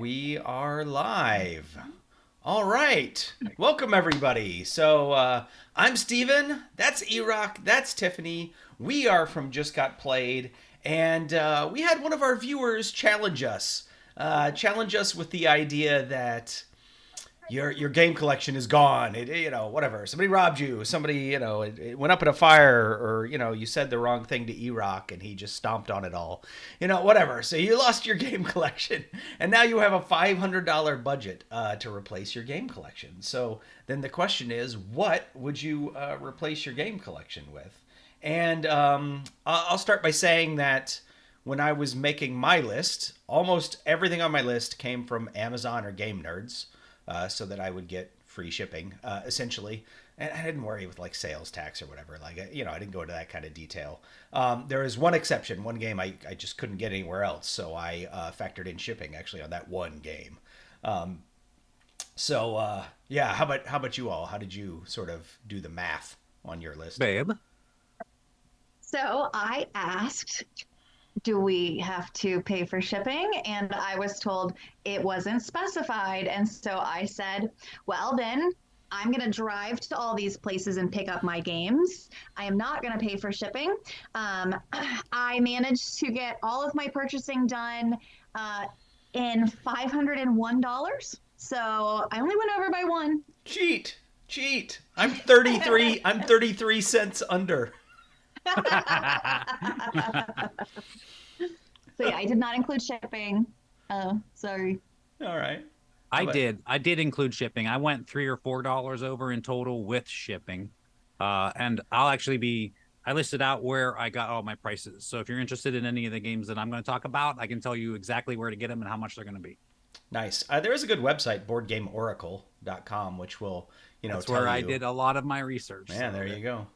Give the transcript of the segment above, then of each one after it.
we are live. All right. Welcome, everybody. So, I'm Steven. That's Erock. That's Tiffany. We are from Just Got Played. And we had one of our viewers challenge us. Challenge us with the idea that your game collection is gone. Whatever. Somebody robbed you. Somebody, it went up in a fire, or you said the wrong thing to Erock and he just stomped on it all. Whatever. So you lost your game collection, and now you have a $500 budget to replace your game collection. So then the question is, what would you replace your game collection with? And I'll start by saying that when I was making my list, almost everything on my list came from Amazon or Game Nerds. So that I would get free shipping, essentially. And I didn't worry with like sales tax or whatever. Like, I didn't go into that kind of detail. There is one exception, one game I just couldn't get anywhere else. So I factored in shipping actually on that one game. Yeah, how about you all? How did you sort of do the math on your list? Babe. So I asked, do we have to pay for shipping? And I was told it wasn't specified. And so I said, well, then I'm going to drive to all these places and pick up my games. I am not going to pay for shipping. I managed to get all of my purchasing done in $501. So I only went over by one. Cheat. I'm 33. I'm 33 cents under. So yeah, I did not include shipping. Sorry. All right. I did include shipping. I went $3 or $4 over in total with shipping. And I listed out where I got all my prices. So if you're interested in any of the games that I'm going to talk about, I can tell you exactly where to get them and how much they're going to be. Nice. There is a good website, boardgameoracle.com, which will, That's tell where I you. did a lot of my research. Man, there you go.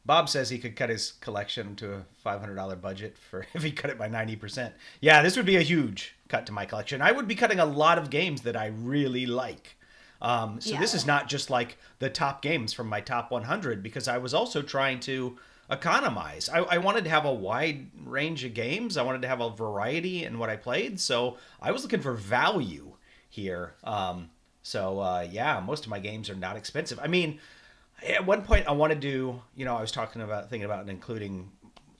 Bob says he could cut his collection to a $500 budget for if he cut it by 90%. Yeah, this would be a huge cut to my collection. I would be cutting a lot of games that I really like. This is not just like the top games from my top 100, because I was also trying to economize. I wanted to have a wide range of games. I wanted to have a variety in what I played. So I was looking for value here. Most of my games are not expensive. I mean, at one point I wanted to, I was thinking about including,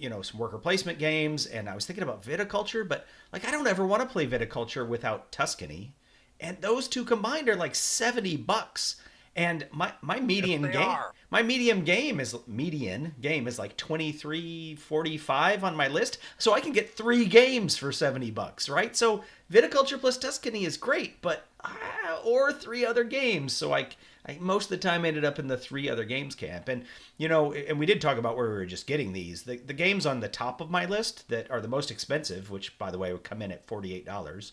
some worker placement games, and I was thinking about viticulture, but like, I don't ever want to play viticulture without Tuscany. And those two combined are like $70. And my median game is like 23.45 on my list. So I can get 3 games for $70, right? So viticulture plus Tuscany is great, but or 3 other games. So I most of the time ended up in the 3 other games camp. And, and we did talk about where we were just getting these. The games on the top of my list that are the most expensive, which, by the way, would come in at $48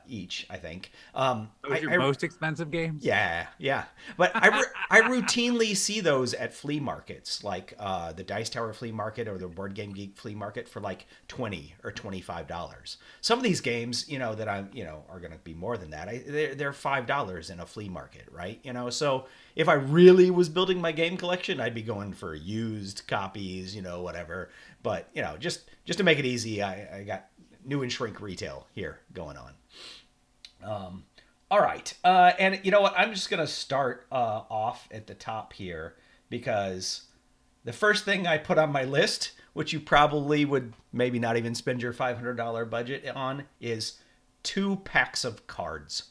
each, I think. Those are your most expensive games? Yeah. But I routinely see those at flea markets, like the Dice Tower flea market or the Board Game Geek flea market for like $20 or $25. Some of these games, that I'm, are going to be more than that. They're $5 in a flea market, right? So if I really was building my game collection, I'd be going for used copies, whatever. But, just to make it easy, I got new and shrink retail here going on. All right. And you know what? I'm just going to start off at the top here, because the first thing I put on my list, which you probably would maybe not even spend your $500 budget on, is 2 packs of cards,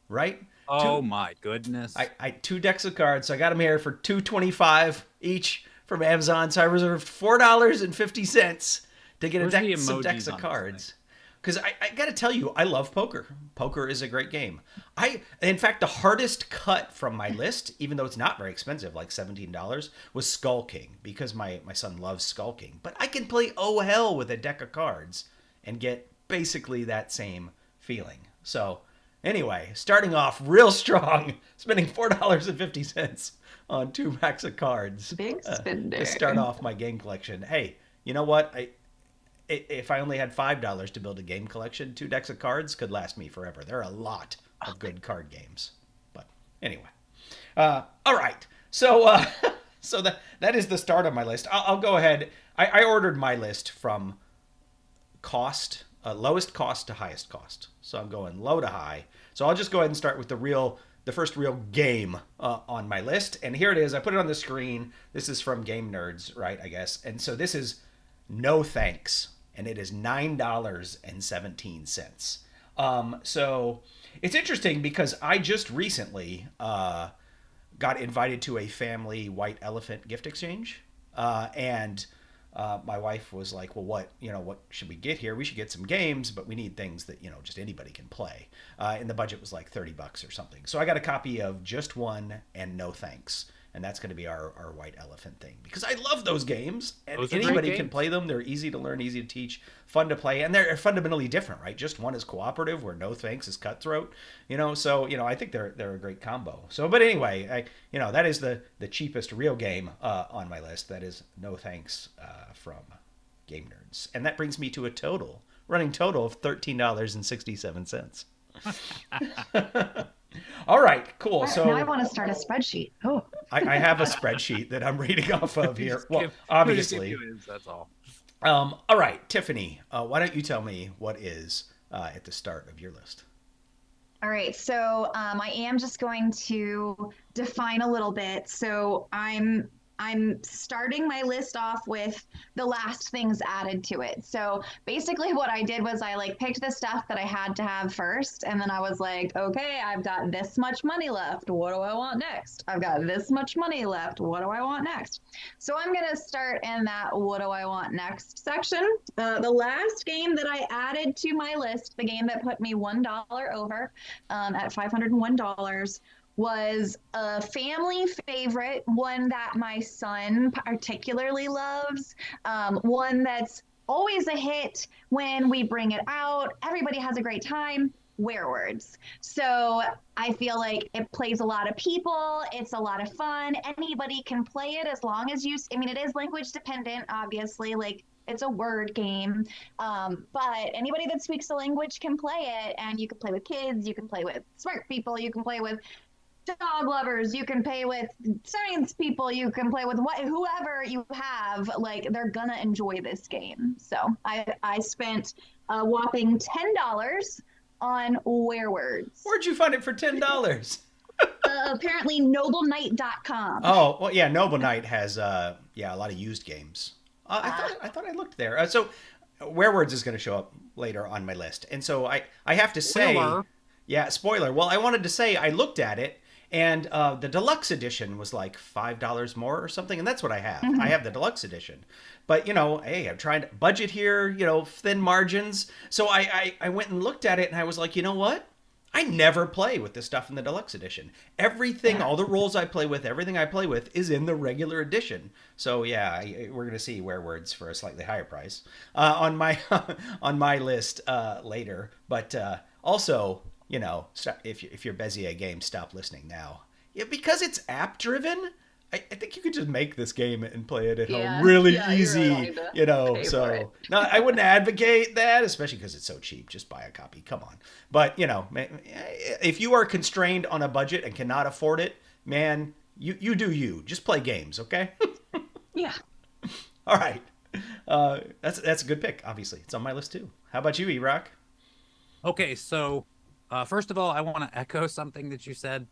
right? Oh my goodness. I 2 decks of cards. So I got them here for $2.25 each from Amazon. So I reserved $4.50 to get some decks of cards. Because I got to tell you, I love poker. Poker is a great game. In fact, the hardest cut from my list, even though it's not very expensive, like $17, was Skull King, because my son loves Skull King. But I can play oh hell with a deck of cards and get basically that same feeling. So anyway, starting off real strong, spending $4.50 on 2 packs of cards. Big spender. To start off my game collection. Hey, you know what? If I only had $5 to build a game collection, 2 decks of cards could last me forever. There are a lot of good card games. But anyway. All right. So that is the start of my list. I'll go ahead. I ordered my list from cost lowest cost to highest cost. So I'm going low to high. So I'll just go ahead and start with the first real game on my list. And here it is. I put it on the screen. This is from Game Nerds, right, I guess. And so this is No Thanks, and it is $9.17. So it's interesting because I just recently got invited to a family white elephant gift exchange. And my wife was like, well, what should we get here? We should get some games, but we need things that, just anybody can play. And the budget was like $30 or something. So I got a copy of Just One and No Thanks. And that's going to be our white elephant thing, because I love those games, and anybody can play them. They're easy to learn, easy to teach, fun to play, and they're fundamentally different, right? Just One is cooperative, where No Thanks is cutthroat. So I think they're a great combo. So, but anyway, that is the cheapest real game on my list. That is No Thanks from Game Nerds, and that brings me to a running total of $13.67. All right, cool. So now I want to start a spreadsheet. Oh, I have a spreadsheet that I'm reading off of here. Well, obviously. That's all. All right, Tiffany, why don't you tell me what is at the start of your list? all right. So I am just going to define a little bit. So I'm starting my list off with the last things added to it. So basically what I did was I picked the stuff that I had to have first. And then I was like, okay, I've got this much money left. What do I want next? I've got this much money left. What do I want next? So I'm going to start in that what do I want next section. The last game that I added to my list, the game that put me $1 over at $501, was a family favorite, one that my son particularly loves, one that's always a hit when we bring it out. Everybody has a great time. Werewords. So I feel like it plays a lot of people. It's a lot of fun. Anybody can play it as long as it is language dependent, obviously. It's a word game, but anybody that speaks the language can play it, and you can play with kids, you can play with smart people, you can play with dog lovers, you can play with science people, you can play with whoever you have. They're gonna enjoy this game. So I spent a whopping $10 on Werewords. Where'd you find it for $10? Apparently nobleknight.com. Oh, well, yeah, Noble Knight has a lot of used games. I thought I looked there. So Werewords is going to show up later on my list. And so I have to say, Spoiler. Yeah, spoiler. Well, I wanted to say I looked at it, and the deluxe edition was like $5 more or something, and that's what I have. Mm-hmm. I have the deluxe edition. But, hey, I'm trying to budget here, thin margins. So I went and looked at it, and I was like, you know what? I never play with the stuff in the deluxe edition. Everything, all the roles I play with, everything I play with is in the regular edition. So yeah, we're going to see Werewords for a slightly higher price on my list later. But also, if you're Bezier Games, stop listening now. Yeah, because it's app driven. I think you could just make this game and play it at home really easy, so no, I wouldn't advocate that, especially because it's so cheap. Just buy a copy. Come on. But, if you are constrained on a budget and cannot afford it, man, you do you. Just play games, okay? Yeah. All right. That's a good pick, obviously. It's on my list, too. How about you, Erock? Okay, so first of all, I want to echo something that you said.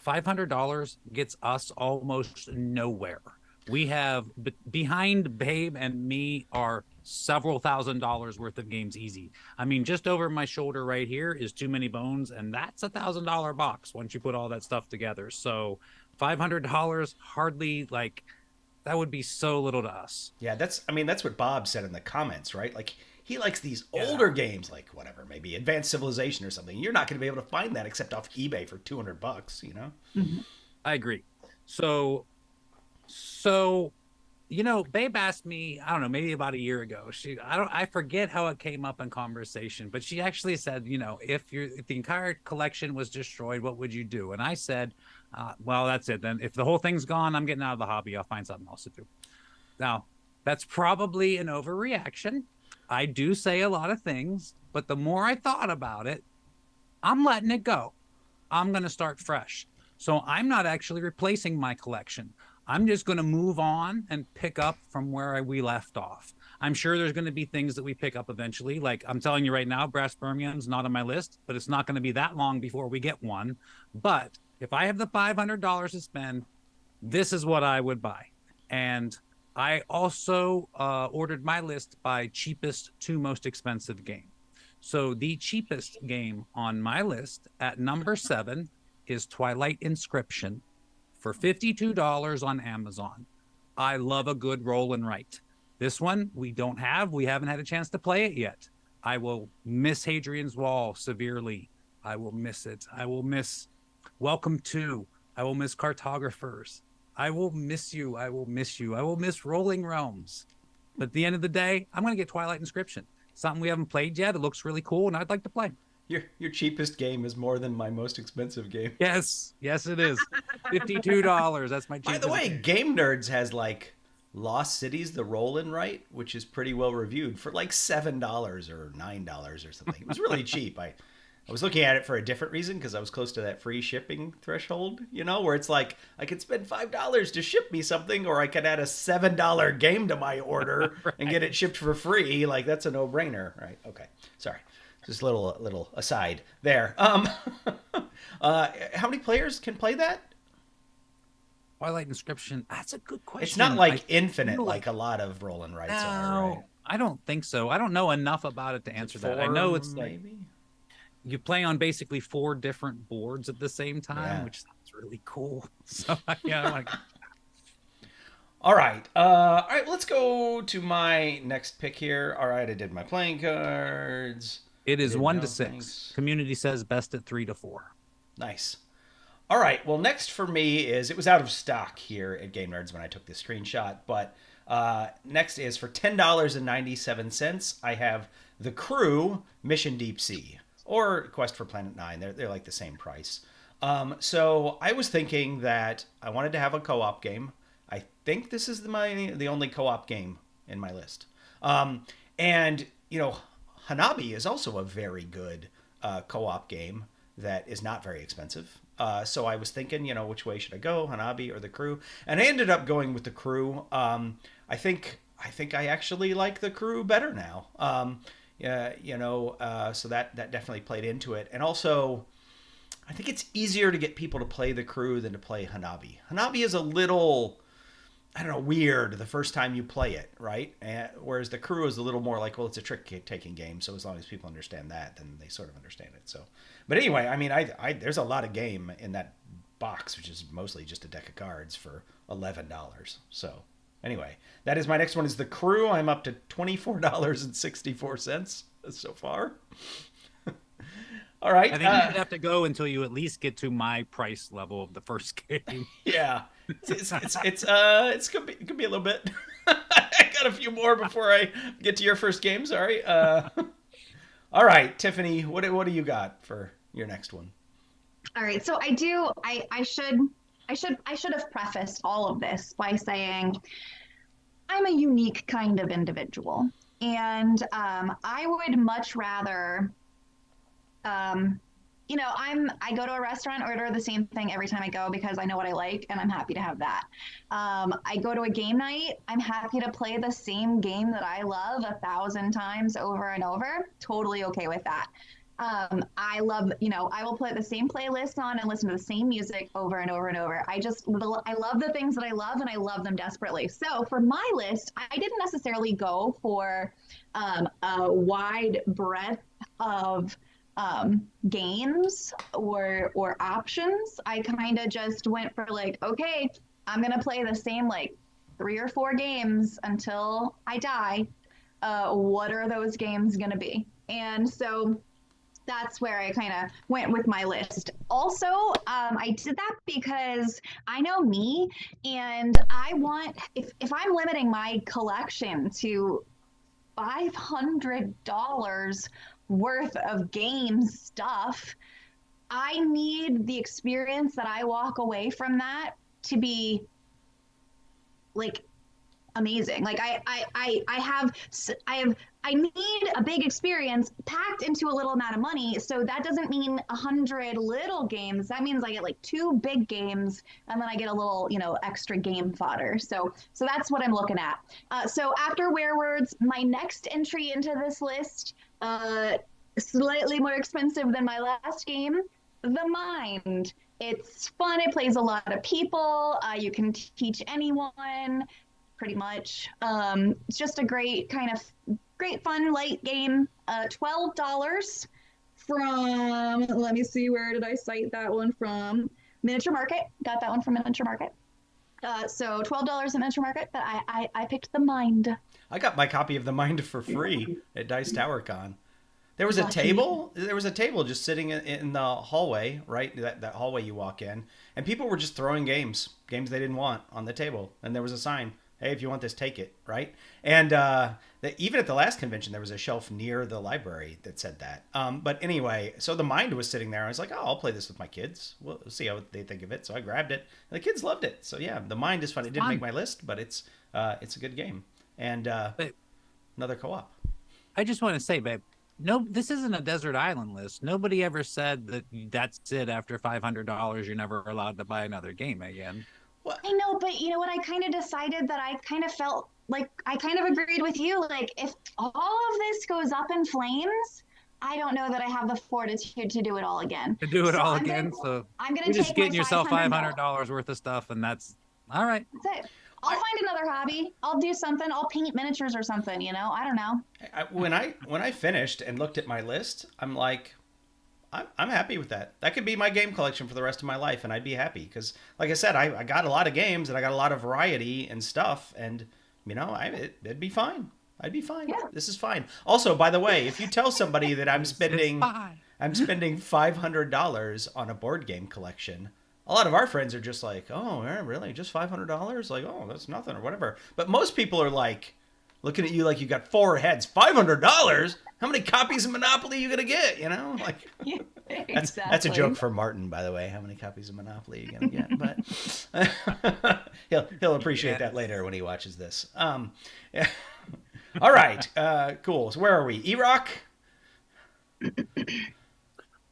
$500 gets us almost nowhere. We have behind Babe and me are several $1,000s worth of games easy. I mean, just over my shoulder right here is Too Many Bones, and that's $1,000 box once you put all that stuff together. So $500 hardly, that would be so little to us. Yeah, that's what Bob said in the comments, right? He likes these older games, maybe Advanced Civilization or something. You're not going to be able to find that except off eBay for $200, Mm-hmm. I agree. So, Babe asked me, I don't know, maybe about a year ago. I forget how it came up in conversation, but she actually said, if the entire collection was destroyed, what would you do? And I said, well, that's it. Then if the whole thing's gone, I'm getting out of the hobby. I'll find something else to do. Now, that's probably an overreaction. I do say a lot of things, but the more I thought about it, I'm letting it go. I'm going to start fresh. So I'm not actually replacing my collection. I'm just going to move on and pick up from where we left off. I'm sure there's going to be things that we pick up eventually. Like I'm telling you right now, Brass Birmingham's not on my list, but it's not going to be that long before we get one. But if I have the $500 to spend, this is what I would buy. And I also ordered my list by cheapest to most expensive game. So the cheapest game on my list at number 7 is Twilight Inscription for $52 on Amazon. I love a good roll and write. This one we haven't had a chance to play it yet. I will miss Hadrian's Wall severely. I will miss it. I will miss Welcome to. I will miss Cartographers. I will miss you. I will miss you. I will miss Rolling Realms. But at the end of the day, I'm going to get Twilight Inscription. Something we haven't played yet. It looks really cool, and I'd like to play. Your cheapest game is more than my most expensive game. Yes, it is. $52. That's my cheapest. By the way, Game Nerds has like Lost Cities: The Roll and Write, which is pretty well reviewed for like $7 or $9 or something. It was really cheap. I was looking at it for a different reason because I was close to that free shipping threshold, where it's like I could spend $5 to ship me something, or I could add a $7 game to my order right. and get it shipped for free. Like that's a no-brainer, right? Okay, sorry. Just a little aside there. How many players can play that? Twilight Inscription. That's a good question. It's not like infinite, like a lot of roll and writes are. Right? I don't think so. I don't know enough about it to answer that. I know it's maybe. You play on basically 4 different boards at the same time, which sounds really cool. So yeah, I want to. All right. All right. Let's go to my next pick here. All right. I did my playing cards. It is 1 to 6. Community says best at 3 to 4. Nice. All right. Well, next for me it was out of stock here at Game Nerds when I took this screenshot. But next is for $10.97. I have The Crew Mission Deep Sea or Quest for Planet 9. They're like the same price. So I was thinking that I wanted to have a co-op game. I think this is the only co-op game in my list. And Hanabi is also a very good co-op game that is not very expensive. So I was thinking, which way should I go, Hanabi or The Crew? And I ended up going with The Crew. I think I actually like The Crew better now. So that definitely played into it. And also, I think it's easier to get people to play The Crew than to play Hanabi. Hanabi is a little, weird the first time you play it, right? Whereas The Crew is a little more like, well, it's a trick-taking game, so as long as people understand that, then they sort of understand it. So, but anyway, I mean, I there's a lot of game in that box, which is mostly just a deck of cards for $11. So, anyway, that is my next one is The Crew. I'm up to $24.64 so far. All right. I think you'd have to go until you at least get to my price level of the first game. Yeah. It's gonna be a little bit. I got a few more before I get to your first game. Sorry. All right, Tiffany, what do you got for your next one? All right, so I should have prefaced all of this by saying I'm a unique kind of individual, and I would much rather. I go to a restaurant, order the same thing every time I go because I know what I like and I'm happy to have that. I go to a game night, I'm happy to play the same game that I love 1,000 times over and over. Totally okay with that. I love, I will put the same playlist on and listen to the same music over and over and over. I love the things that I love and I love them desperately. So for my list, I didn't necessarily go for a wide breadth of games or options. I kind of just went for okay, I'm gonna play the same 3 or 4 games until I die. What are those games gonna be? And so that's where I kind of went with my list. Also, I did that because I know me, and I want, if I'm limiting my collection to $500 worth of game stuff, I need the experience that I walk away from that to be amazing. Like I need a big experience packed into a little amount of money. So that doesn't mean 100 little games. That means I get like 2 big games, and then I get a little, extra game fodder. So that's what I'm looking at. So after Werewords, my next entry into this list, slightly more expensive than my last game, The Mind. It's fun. It plays a lot of people. You can teach anyone, pretty much. It's just a great fun light game. $12 from, let me see, where did I cite that one from? Miniature Market. Got that one from Miniature Market. So $12 at Miniature Market, but I picked The Mind. I got my copy of The Mind for free at Dice Tower Con. There was a table. There was a table just sitting in the hallway, right? That hallway you walk in, and people were just throwing games they didn't want on the table, and there was a sign, "Hey, if you want this, take it," right? And even at the last convention, there was a shelf near the library that said that. But anyway, so The Mind was sitting there. I was like, "Oh, I'll play this with my kids. We'll see how they think of it." So I grabbed it, and the kids loved it. So yeah, The Mind is fun. It didn't make my list, but it's a good game, and another co-op. I just want to say, babe, no, this isn't a desert island list. Nobody ever said that that's it. After $500, you're never allowed to buy another game again. Well, I know, but you know what? I kind of decided that I kind of felt like I kind of agreed with you. Like, if all of this goes up in flames, I don't know that I have the fortitude to do it all again. I'm gonna just take getting my yourself $500 $500 worth of stuff, and that's all right. That's it. I'll find another hobby. I'll do something. I'll paint miniatures or something. I don't know. When I finished and looked at my list, I'm like, I'm happy with that. That could be my game collection for the rest of my life, and I'd be happy because, like I said, I got a lot of games and I got a lot of variety and stuff, and it'd be fine. I'd be fine. Yeah. This is fine. Also, by the way, if you tell somebody that I'm spending $500 on a board game collection, a lot of our friends are just like, "Oh, really? Just $500? Like, oh, that's nothing," or whatever. But most people are like, looking at you like you got 4 heads. $500? How many copies of Monopoly are you gonna get? Like exactly. That's a joke for Martin, by the way. How many copies of Monopoly are you gonna get? But he'll appreciate that later when he watches this. Yeah. All right, cool. So where are we? Erock.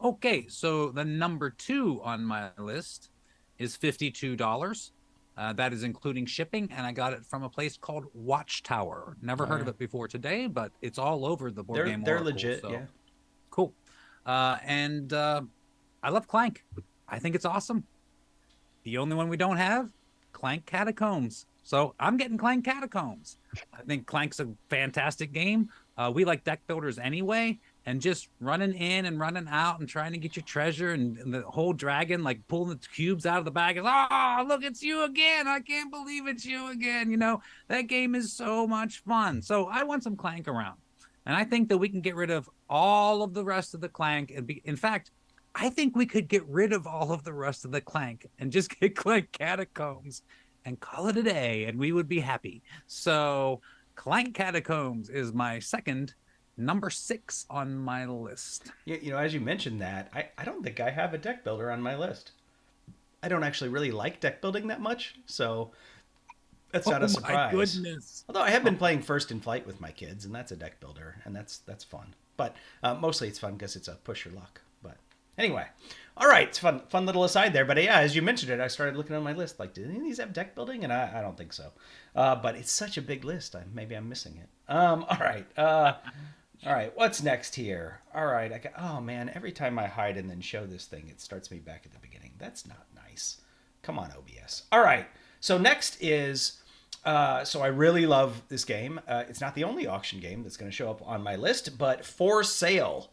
Okay, so the number 2 on my list is $52. That is including shipping, and I got it from a place called Watchtower. Never heard of it before today, but it's all over the board game. They're legit, so. Yeah. Cool. And I love Clank. I think it's awesome. The only one we don't have, Clank Catacombs. So I'm getting Clank Catacombs. I think Clank's a fantastic game. We like deck builders anyway, and just running in and running out and trying to get your treasure and the whole dragon, like pulling the cubes out of the bag is, "Oh, look, it's you again. I can't believe it's you again." That game is so much fun. So I want some Clank around. And I think that we can get rid of all of the rest of the Clank. In fact, I think we could get rid of all of the rest of the Clank and just get Clank Catacombs and call it a day, and we would be happy. So Clank Catacombs is my second, number 6 on my list. As you mentioned that, I don't think I have a deck builder on my list. I don't actually really like deck building that much, so that's not a surprise. My goodness. Although I have been playing First in Flight with my kids, and that's a deck builder, and that's fun. But mostly it's fun because it's a push your luck. But anyway, all right, it's fun little aside there. But yeah, as you mentioned it, I started looking on my list like, do any of these have deck building? And I don't think so. But it's such a big list. Maybe I'm missing it. All right, what's next here? All right, oh man, every time I hide and then show this thing, it starts me back at the beginning. That's not nice. Come on, OBS. All right, so next is, so I really love this game. It's not the only auction game that's going to show up on my list, but For Sale.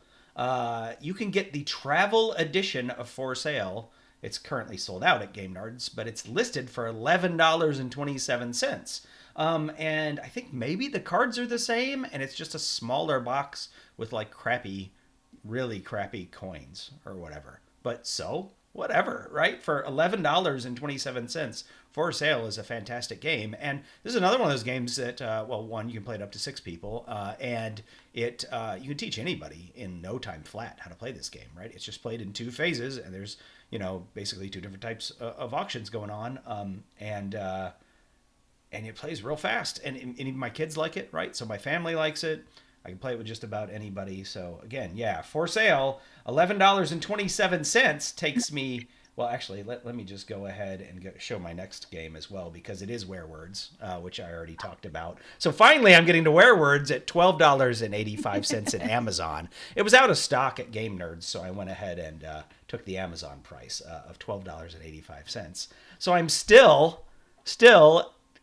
You can get the travel edition of For Sale. It's currently sold out at Game Nerds, but it's listed for $11.27. And I think maybe the cards are the same, and it's just a smaller box with like really crappy coins or whatever. But so, whatever, right? For $11.27, For Sale is a fantastic game. And this is another one of those games that, one, you can play it up to 6 people, and you can teach anybody in no time flat how to play this game, right? It's just played in 2 phases, and there's, and it plays real fast, and even my kids like it, right? So my family likes it. I can play it with just about anybody. So again, yeah, for sale, $11.27 takes me. Well, actually, let me just go ahead and show my next game as well, because it is Werewords, which I already talked about. So finally, I'm getting to Werewords at $12.85 at Amazon. It was out of stock at Game Nerds, so I went ahead and took the Amazon price of $12.85. So I'm still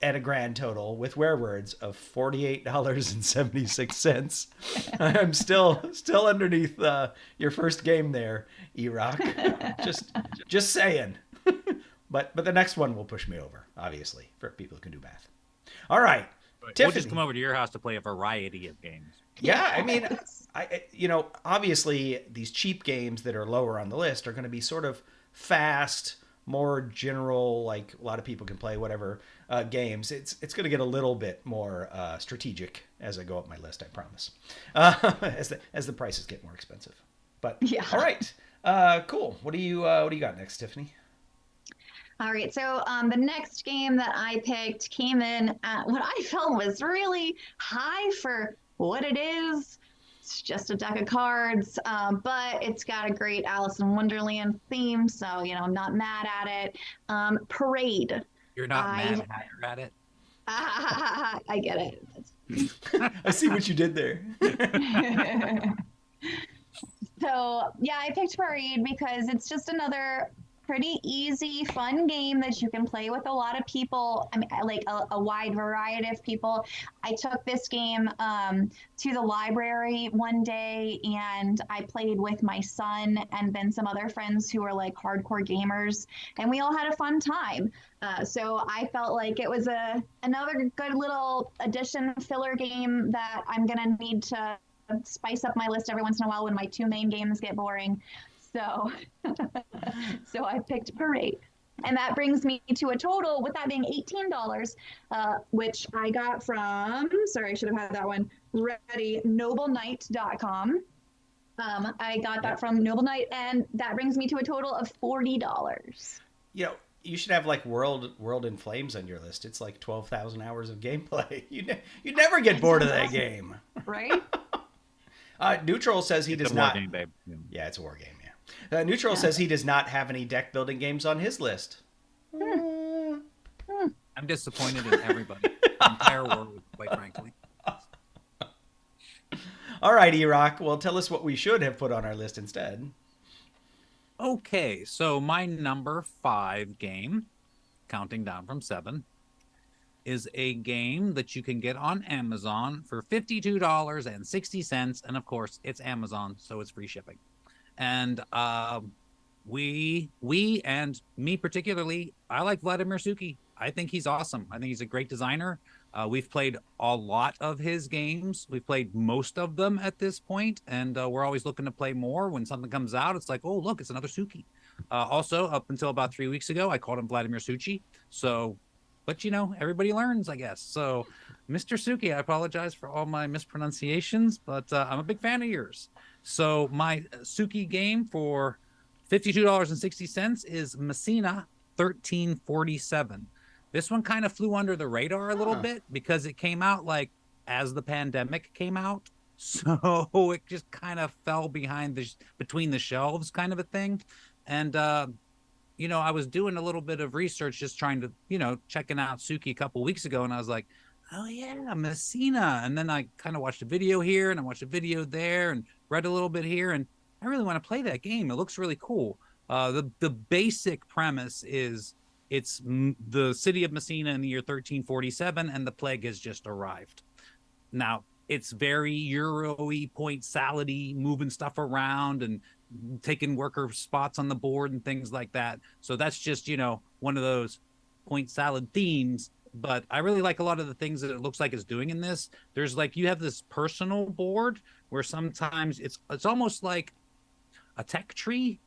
at a grand total with Werewords of $48.76. I'm still underneath your first game there, Erock. just saying. But the next one will push me over, obviously, for people who can do math. All right, Tiffany. We'll just come over to your house to play a variety of games. Yeah, I mean, obviously these cheap games that are lower on the list are going to be sort of fast, more general, like a lot of people can play whatever games. It's going to get a little bit more strategic as I go up my list, I promise, as the prices get more expensive. But yeah. All right, cool. What do you got next, Tiffany? All right, so the next game that I picked came in at what I felt was really high for what it is. It's just a deck of cards, but it's got a great Alice in Wonderland theme, so, I'm not mad at it. Parade. You're not mad at it? I get it. I see what you did there. So, yeah, I picked Parade because it's just another pretty easy, fun game that you can play with a lot of people. I mean, like a wide variety of people. I took this game to the library one day, and I played with my son and then some other friends who were like hardcore gamers, and we all had a fun time. So I felt like it was another good little addition filler game that I'm gonna need to spice up my list every once in a while when my two main games get boring. So I picked Parade. And that brings me to a total, with that being $18, which I got from, sorry, I should have had that one ready, nobleknight.com. I got that from Noble Knight, and that brings me to a total of $40. You should have like World in Flames on your list. It's like 12,000 hours of gameplay. You never get bored of that game. Right? Neutral says he does not. It's a war game, babe. Yeah, it's a war game. Yeah. Neutral says he does not have any deck building games on his list. I'm disappointed in everybody. The entire world, quite frankly. All right, Erock. Well, tell us what we should have put on our list instead. Okay, so my number 5 game, counting down from 7, is a game that you can get on Amazon for $52.60, and of course, it's Amazon, so it's free shipping. And we and me particularly, I like Vladimir Suki. I think he's awesome. I think he's a great designer. We've played a lot of his games. We've played most of them at this point, and we're always looking to play more. When something comes out, it's like, oh, look, it's another Suki. Also, up until about 3 weeks ago, I called him Vladimir Suchi. So, but everybody learns, I guess. So, Mr. Suki, I apologize for all my mispronunciations, but I'm a big fan of yours. So my Suki game for $52.60 is Messina 1347. This one kind of flew under the radar a little bit because it came out like as the pandemic came out. So it just kind of fell between the shelves kind of a thing. And, I was doing a little bit of research, just trying to, checking out Suki a couple weeks ago. And I was like, oh yeah, Messina. And then I kind of watched a video here and I watched a video there and read a little bit here. And I really want to play that game. It looks really cool. The basic premise is it's the city of Messina in the year 1347 and the plague has just arrived. Now, it's very Euro-y, point salad-y, moving stuff around and taking worker spots on the board and things like that. So that's just, one of those point salad themes. But I really like a lot of the things that it looks like it's doing in this. There's like, you have this personal board where sometimes it's almost like a tech tree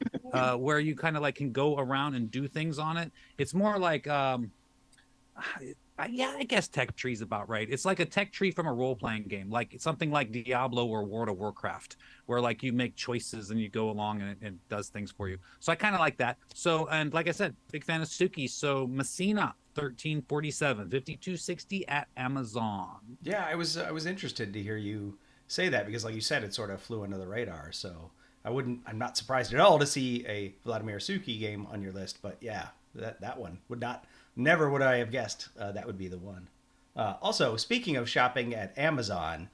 where you kind of like can go around and do things on it. It's more like, I guess tech tree is about right. It's like a tech tree from a role-playing game, like something like Diablo or World of Warcraft, where like you make choices and you go along and it does things for you. So I kind of like that. So, and like I said, big fan of Suki. So Messina 1347, 5260 at Amazon. Yeah, I was interested to hear you say that because, like you said, it sort of flew under the radar. So I'm not surprised at all to see a Vladimir Suki game on your list. But yeah, that one never would I have guessed that would be the one. Also, speaking of shopping at Amazon,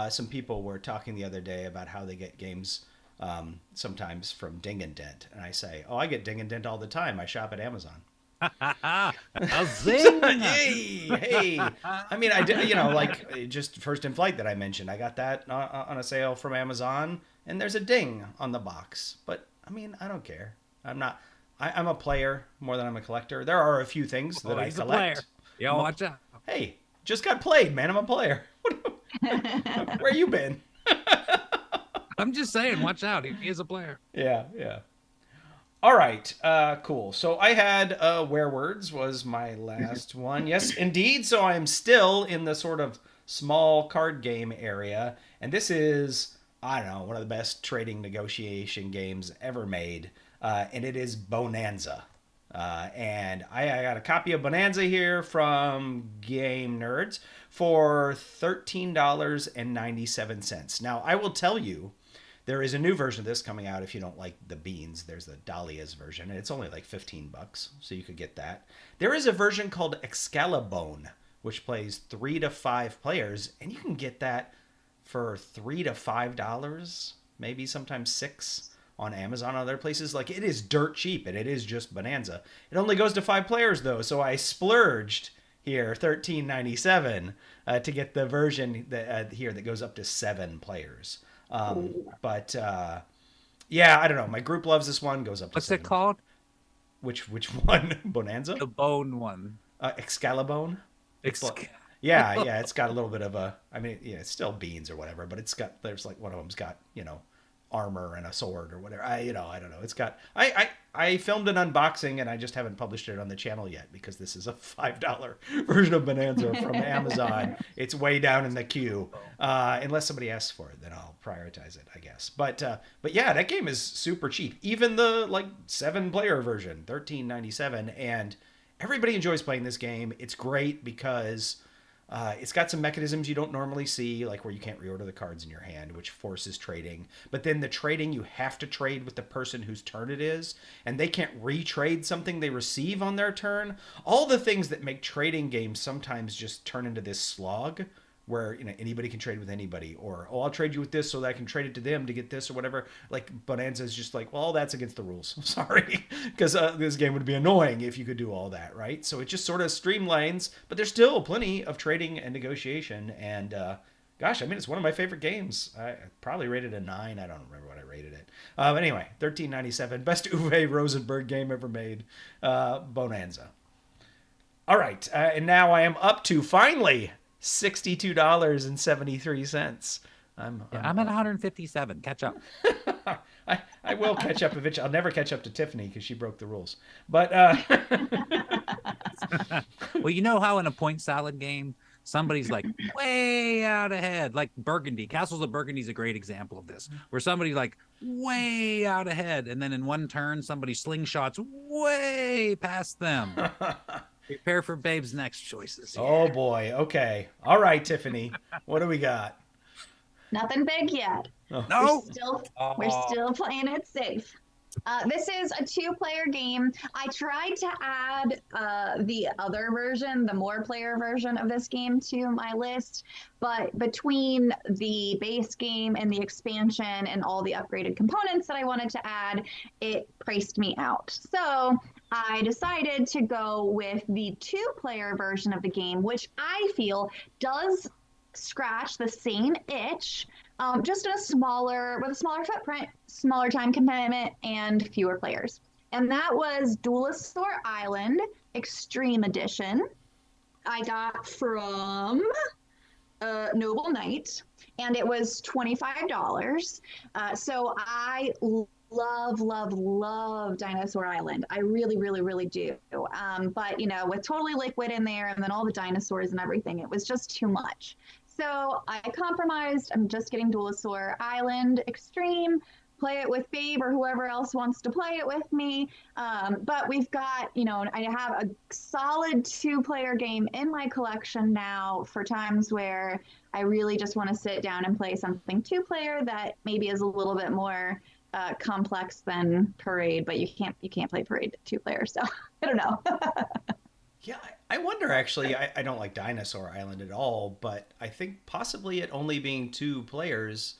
some people were talking the other day about how they get games sometimes from Ding and Dent, and I say, "Oh, I get Ding and Dent all the time. I shop at Amazon." A zing! Hey! I mean, I did, like just First in Flight that I mentioned. I got that on a sale from Amazon, and there's a ding on the box. But I mean, I don't care. I'm a player more than I'm a collector. There are a few things that I collect. Yo, watch out! Hey, just got played, man. I'm a player. Where you been? I'm just saying, watch out. He is a player. Yeah. All right, cool. So I had Werewords was my last one. Yes, indeed. So I'm still in the sort of small card game area. And this is, I don't know, one of the best trading negotiation games ever made. And it is Bohnanza. And I got a copy of Bohnanza here from Game Nerds for $13.97. Now, I will tell you, there is a new version of this coming out if you don't like the beans. There's the Dahlia's version, and it's only like $15, so you could get that. There is a version called Excalibone, which plays 3 to 5 players, and you can get that for $3 to $5, maybe sometimes $6 on Amazon and other places. Like, it is dirt cheap, and it is just Bohnanza. It only goes to 5 players, though, so I splurged here, $13.97, to get the version here that goes up to 7 players. Yeah, I don't know. My group loves this one. Goes up to What's 7. it called? Which one? Bonanza? The bone one. Excalibone? Yeah, it's got a little bit of a, I mean, yeah, it's still beans or whatever, but there's like one of them's got, armor and a sword or whatever. I don't know. It's got, I filmed an unboxing and I just haven't published it on the channel yet because this is a $5 version of Bohnanza from Amazon. It's way down in the queue. Unless somebody asks for it, then I'll prioritize it, I guess. But yeah, that game is super cheap. Even the 7-player version, $13.97, and everybody enjoys playing this game. It's great because it's got some mechanisms you don't normally see, like where you can't reorder the cards in your hand, which forces trading. But then the trading, you have to trade with the person whose turn it is, and they can't retrade something they receive on their turn. All the things that make trading games sometimes just turn into this slog where anybody can trade with anybody, or I'll trade you with this so that I can trade it to them to get this or whatever. Like Bohnanza is just like, well, that's against the rules. Sorry, because this game would be annoying if you could do all that, right? So it just sort of streamlines, but there's still plenty of trading and negotiation. And gosh, I mean, it's one of my favorite games. I probably rated a 9. I don't remember what I rated it. Anyway, $13.97, best Uwe Rosenberg game ever made. Bohnanza. All right, and now I am up to finally $62.73. I'm at 157. Catch up. I will catch up eventually. I'll never catch up to Tiffany because she broke the rules. But well, you know how in a point salad game, somebody's like way out ahead, like Burgundy. Castles of Burgundy is a great example of this, where somebody's like way out ahead, and then in one turn, somebody slingshots way past them. Prepare for Babe's next choices here. Oh boy. Okay. All right, Tiffany. What do we got? Nothing big yet. Oh. No. We're still playing it safe. This is a 2-player game. I tried to add the other version, the more player version of this game to my list, but between the base game and the expansion and all the upgraded components that I wanted to add, it priced me out. So I decided to go with the 2-player version of the game, which I feel does scratch the same itch, just with a smaller footprint, smaller time commitment, and fewer players. And that was Duelosaur Island Extreme Edition. I got from Noble Knight, and it was $25. So I love Dinosaur Island. I really do. But with totally liquid in there and then all the dinosaurs and everything, it was just too much. So I compromised. I'm just getting Duelosaur Island Extreme play it with Babe or whoever else wants to play it with me. But we've got, I have a solid 2-player game in my collection now for times where I really just want to sit down and play something 2-player that maybe is a little bit more complex than Parade, but you can't play Parade 2-player, so I don't know. Yeah, I wonder actually. I don't like Dinosaur Island at all, but I think possibly it only being 2 players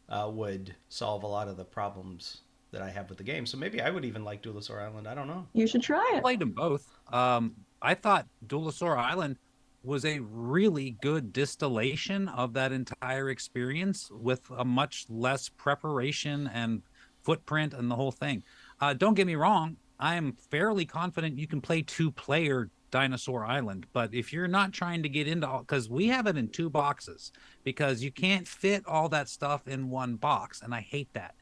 would solve a lot of the problems that I have with the game. So maybe I would even like Duelosaur Island. I don't know. You should try I it. played them both. I thought Duelosaur Island was a really good distillation of that entire experience with a much less preparation and footprint and the whole thing. Don't get me wrong. I am fairly confident you can play 2-player Dinosaur Island, but if you're not trying to get into all, because we have it in 2 boxes, because you can't fit all that stuff in 1 box, and I hate that.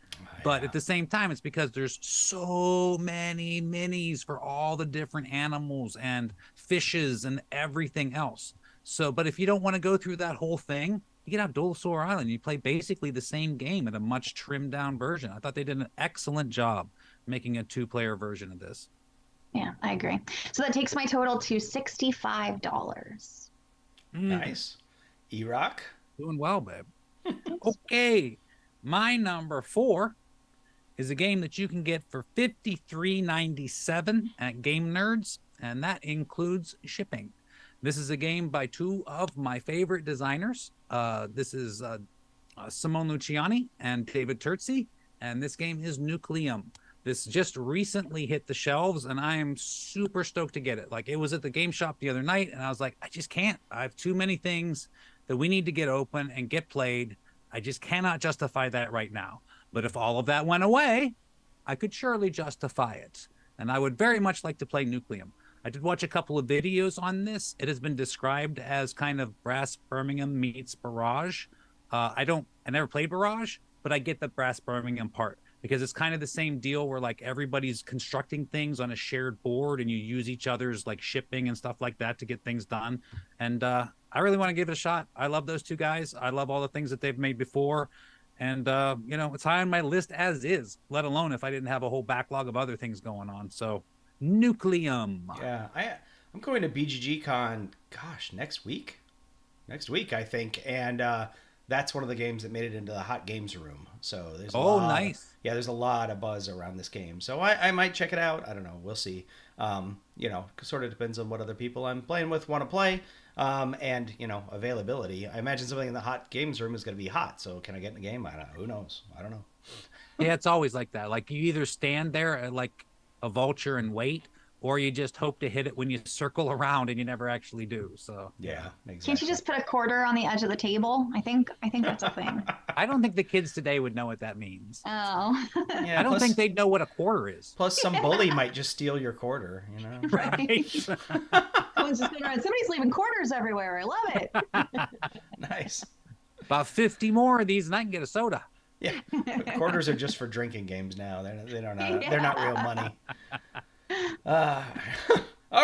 But at the same time, it's because there's so many minis for all the different animals and fishes and everything else. So, but if you don't want to go through that whole thing, you get out Duelosaur Island. You play basically the same game in a much trimmed down version. I thought they did an excellent job making a 2-player version of this. Yeah, I agree. So that takes my total to $65. Nice. Erock? Doing well, babe. Okay. My number 4 is a game that you can get for $53.97 at Game Nerds, and that includes shipping. This is a game by 2 of my favorite designers. This is Simone Luciani and David Terzi, and this game is Nucleum. This just recently hit the shelves, and I am super stoked to get it. Like, it was at the game shop the other night, and I was like, I just can't. I have too many things that we need to get open and get played. I just cannot justify that right now. But if all of that went away, I could surely justify it. And I would very much like to play Nucleum. I did watch a couple of videos on this. It has been described as kind of Brass Birmingham meets Barrage. I never played Barrage, but I get the Brass Birmingham part, because it's kind of the same deal where like everybody's constructing things on a shared board and you use each other's like shipping and stuff like that to get things done. And I really want to give it a shot. I love those 2 guys. I love all the things that they've made before. And, it's high on my list as is, let alone if I didn't have a whole backlog of other things going on. So Nucleum. Yeah, I'm going to BGG Con, next week. Next week, I think. And that's one of the games that made it into the Hot Games room. So there's nice. There's a lot of buzz around this game. So I might check it out. I don't know. We'll see. Sort of depends on what other people I'm playing with want to play. And availability. I imagine something in the Hot Games room is going to be hot. So can I get in the game? Who knows? I don't know. Yeah, it's always like that. Like, you either stand there like a vulture and wait, or you just hope to hit it when you circle around and you never actually do. So yeah, exactly. Can't you just put a quarter on the edge of the table? I think that's a thing. I don't think the kids today would know what that means. Oh. Yeah, I don't think they'd know what a quarter is. Plus, some bully might just steal your quarter. Right. Somebody's leaving quarters everywhere. I love it. Nice. About 50 more of these and I can get a soda. Yeah, quarters are just for drinking games now. They're not real money. All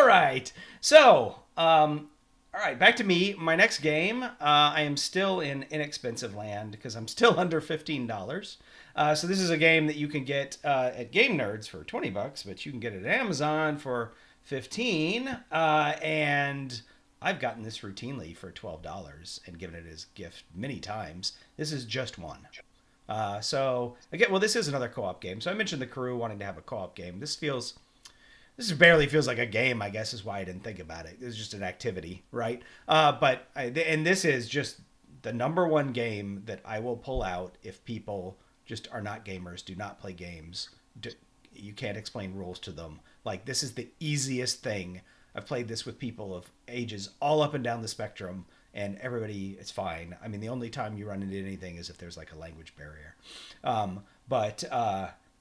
right. So, all right, back to me. My next game, I am still in inexpensive land because I'm still under $15. So this is a game that you can get at Game Nerds for $20, but you can get it at Amazon for $15. And I've gotten this routinely for $12 and given it as gift many times. This is just one. So again, well, this is another co-op game. So I mentioned the crew wanting to have a co-op game. This barely feels like a game, I guess, is why I didn't think about it. It's just an activity, right? And this is just the number one game that I will pull out if people just are not gamers, do not play games. You can't explain rules to them. Like, this is the easiest thing. I've played this with people of ages all up and down the spectrum, and everybody, it's fine. I mean, the only time you run into anything is if there's like a language barrier.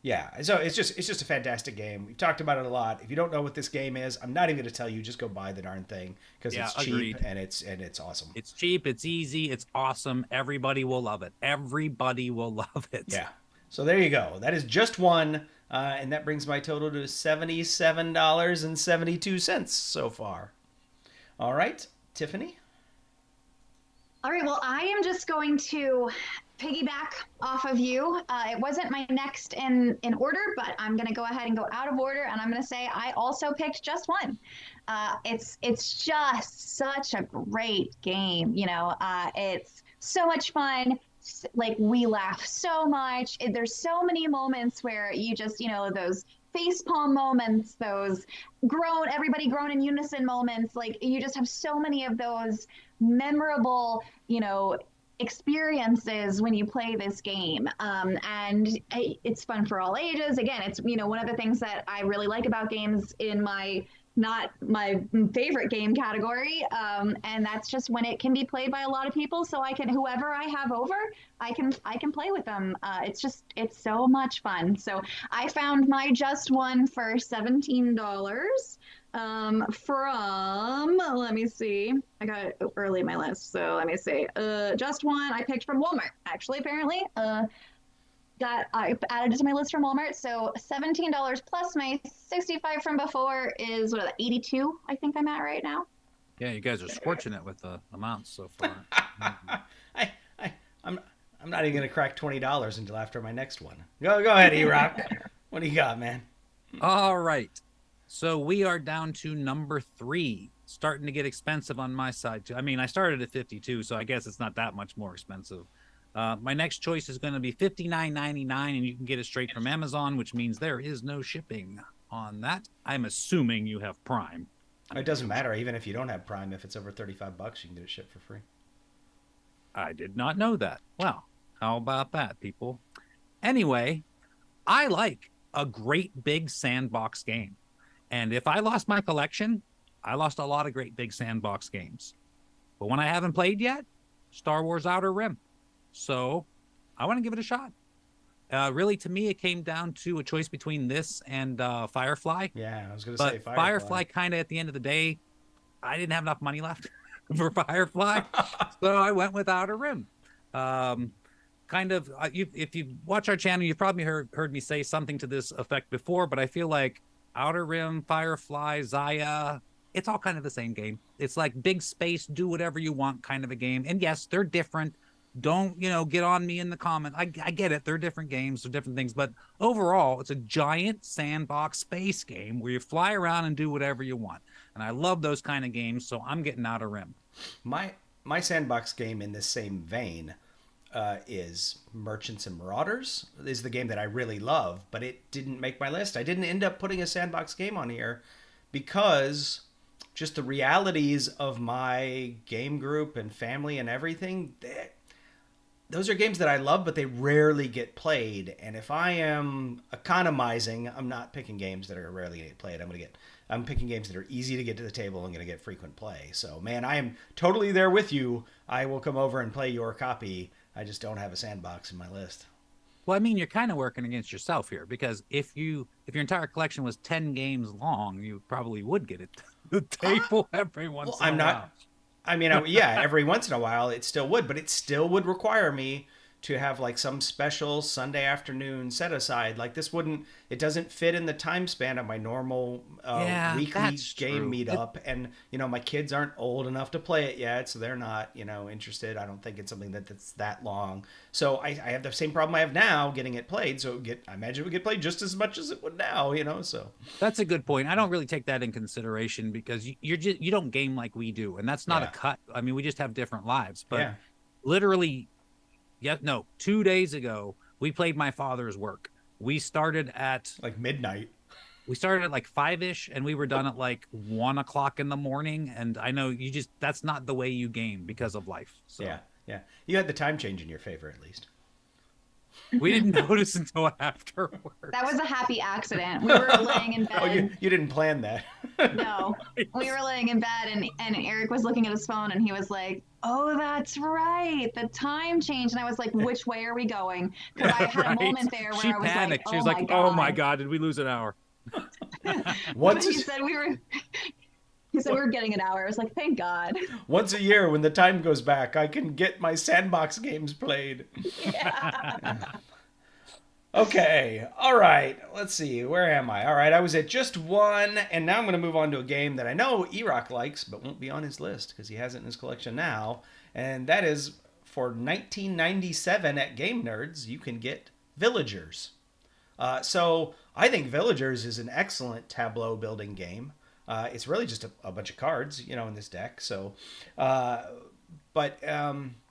Yeah, so it's just a fantastic game. We've talked about it a lot. If you don't know what this game is, I'm not even going to tell you. Just go buy the darn thing because it's cheap. Agreed. and it's awesome. It's cheap, it's easy, it's awesome. Everybody will love it. Everybody will love it. Yeah. So there you go. That is just one, and that brings my total to $77.72 so far. All right, Tiffany. All right, well, I am just going to piggyback off of you. It wasn't my next in order, but I'm going to go ahead and go out of order, and I'm going to say I also picked Just One. It's just such a great game. It's so much fun. Like, we laugh so much. There's so many moments where you just, those facepalm moments, those everybody grown in unison moments. Like, you just have so many of those memorable, experiences when you play this game. And it's fun for all ages. Again, it's, one of the things that I really like about games in not my favorite game category. And that's just when it can be played by a lot of people. So whoever I have over, I can play with them. It's so much fun. So I found my Just One for $17. Let me see, I got it early in my list, so let me see. Just One I picked from Walmart, actually, apparently. I added it to my list from Walmart, so $17 plus my 65 from before is 82, I think I'm at right now. Yeah, you guys are scorching it with the amounts so far. I'm not even gonna crack $20 until after my next one. Go ahead, Erock. What do you got, man? All right. So we are down to number 3, starting to get expensive on my side too. I mean, I started at 52, so I guess it's not that much more expensive. My next choice is going to be $59.99, and you can get it straight from Amazon, which means there is no shipping on that. I'm assuming you have Prime. It doesn't matter, even if you don't have Prime. If it's over $35, you can get it shipped for free. I did not know that. Well, how about that, people? Anyway, I like a great big sandbox game. And if I lost my collection, I lost a lot of great big sandbox games. But when I haven't played yet, Star Wars Outer Rim. So I want to give it a shot. Really, to me, it came down to a choice between this and Firefly. Yeah, I was going to say Firefly kind of, at the end of the day, I didn't have enough money left for Firefly. So I went with Outer Rim. If you watch our channel, you've probably heard me say something to this effect before, but I feel like Outer Rim, Firefly, Zaya, it's all kind of the same game. It's like big space, do whatever you want kind of a game. And yes, they're different. Don't, get on me in the comment. I get it. They're different games. They're different things. But overall, it's a giant sandbox space game where you fly around and do whatever you want. And I love those kind of games, so I'm getting Outer Rim. My sandbox game in this same vein is Merchants and Marauders. Is the game that I really love, but it didn't make my list. I didn't end up putting a sandbox game on here because just the realities of my game group and family and everything, those are games that I love, but they rarely get played. And if I am economizing, I'm not picking games that are rarely get played. I'm picking games that are easy to get to the table and going to get frequent play. So, man, I am totally there with you. I will come over and play your copy. I just don't have a sandbox in my list. Well, I mean, you're kind of working against yourself here, because if your entire collection was 10 games long, you probably would get it to the table every once in a while. Every once in a while it still would, but it still would require me to have like some special Sunday afternoon set aside. Like it doesn't fit in the time span of my normal weekly game meetup. And, my kids aren't old enough to play it yet, so they're not, interested. I don't think it's something that's that long. So I have the same problem I have now getting it played. So I imagine it would get played just as much as it would now, so. That's a good point. I don't really take that in consideration because you don't game like we do. And that's not a cut. I mean, we just have different lives, but literally 2 days ago, we played my father's work. We started at like midnight. We started at like 5-ish, and we were done at like 1 o'clock in the morning. And I know that's not the way you game because of life. So. Yeah. You had the time change in your favor, at least. We didn't notice until afterwards. That was a happy accident. We were laying in bed. Oh, you didn't plan that. No. We were laying in bed, and Eric was looking at his phone, and he was like, oh, that's right. The time changed. And I was like, which way are we going? Because I had a moment there where I was panicked. Like, she was like, oh my God, did we lose an hour? He said we were getting an hour. I was like, thank God. Once a year when the time goes back, I can get my sandbox games played. Yeah. Okay. All right. Let's see. Where am I? All right. I was at Just One, and now I'm going to move on to a game that I know Erock likes, but won't be on his list because he has it in his collection now. And that is for $19.97 at Game Nerds, you can get Villagers. So I think Villagers is an excellent tableau building game. It's really just a bunch of cards, in this deck. So,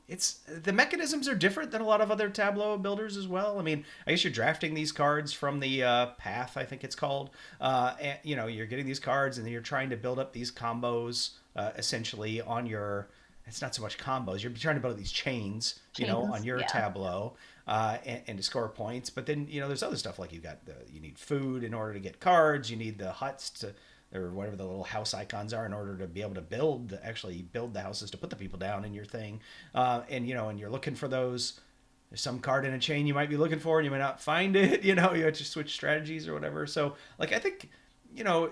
it's the mechanisms are different than a lot of other tableau builders as well. I mean, I guess you're drafting these cards from the path, I think it's called. And, you're getting these cards and then you're trying to build up these combos essentially on your. It's not so much combos. You're trying to build these chains, on your tableau and to score points. But then, there's other stuff like you need food in order to get cards. You need the huts or whatever the little house icons are in order to be able to actually build the houses to put the people down in your thing. And you're looking for those. There's some card in a chain you might be looking for and you may not find it. You have to switch strategies or whatever. So I think,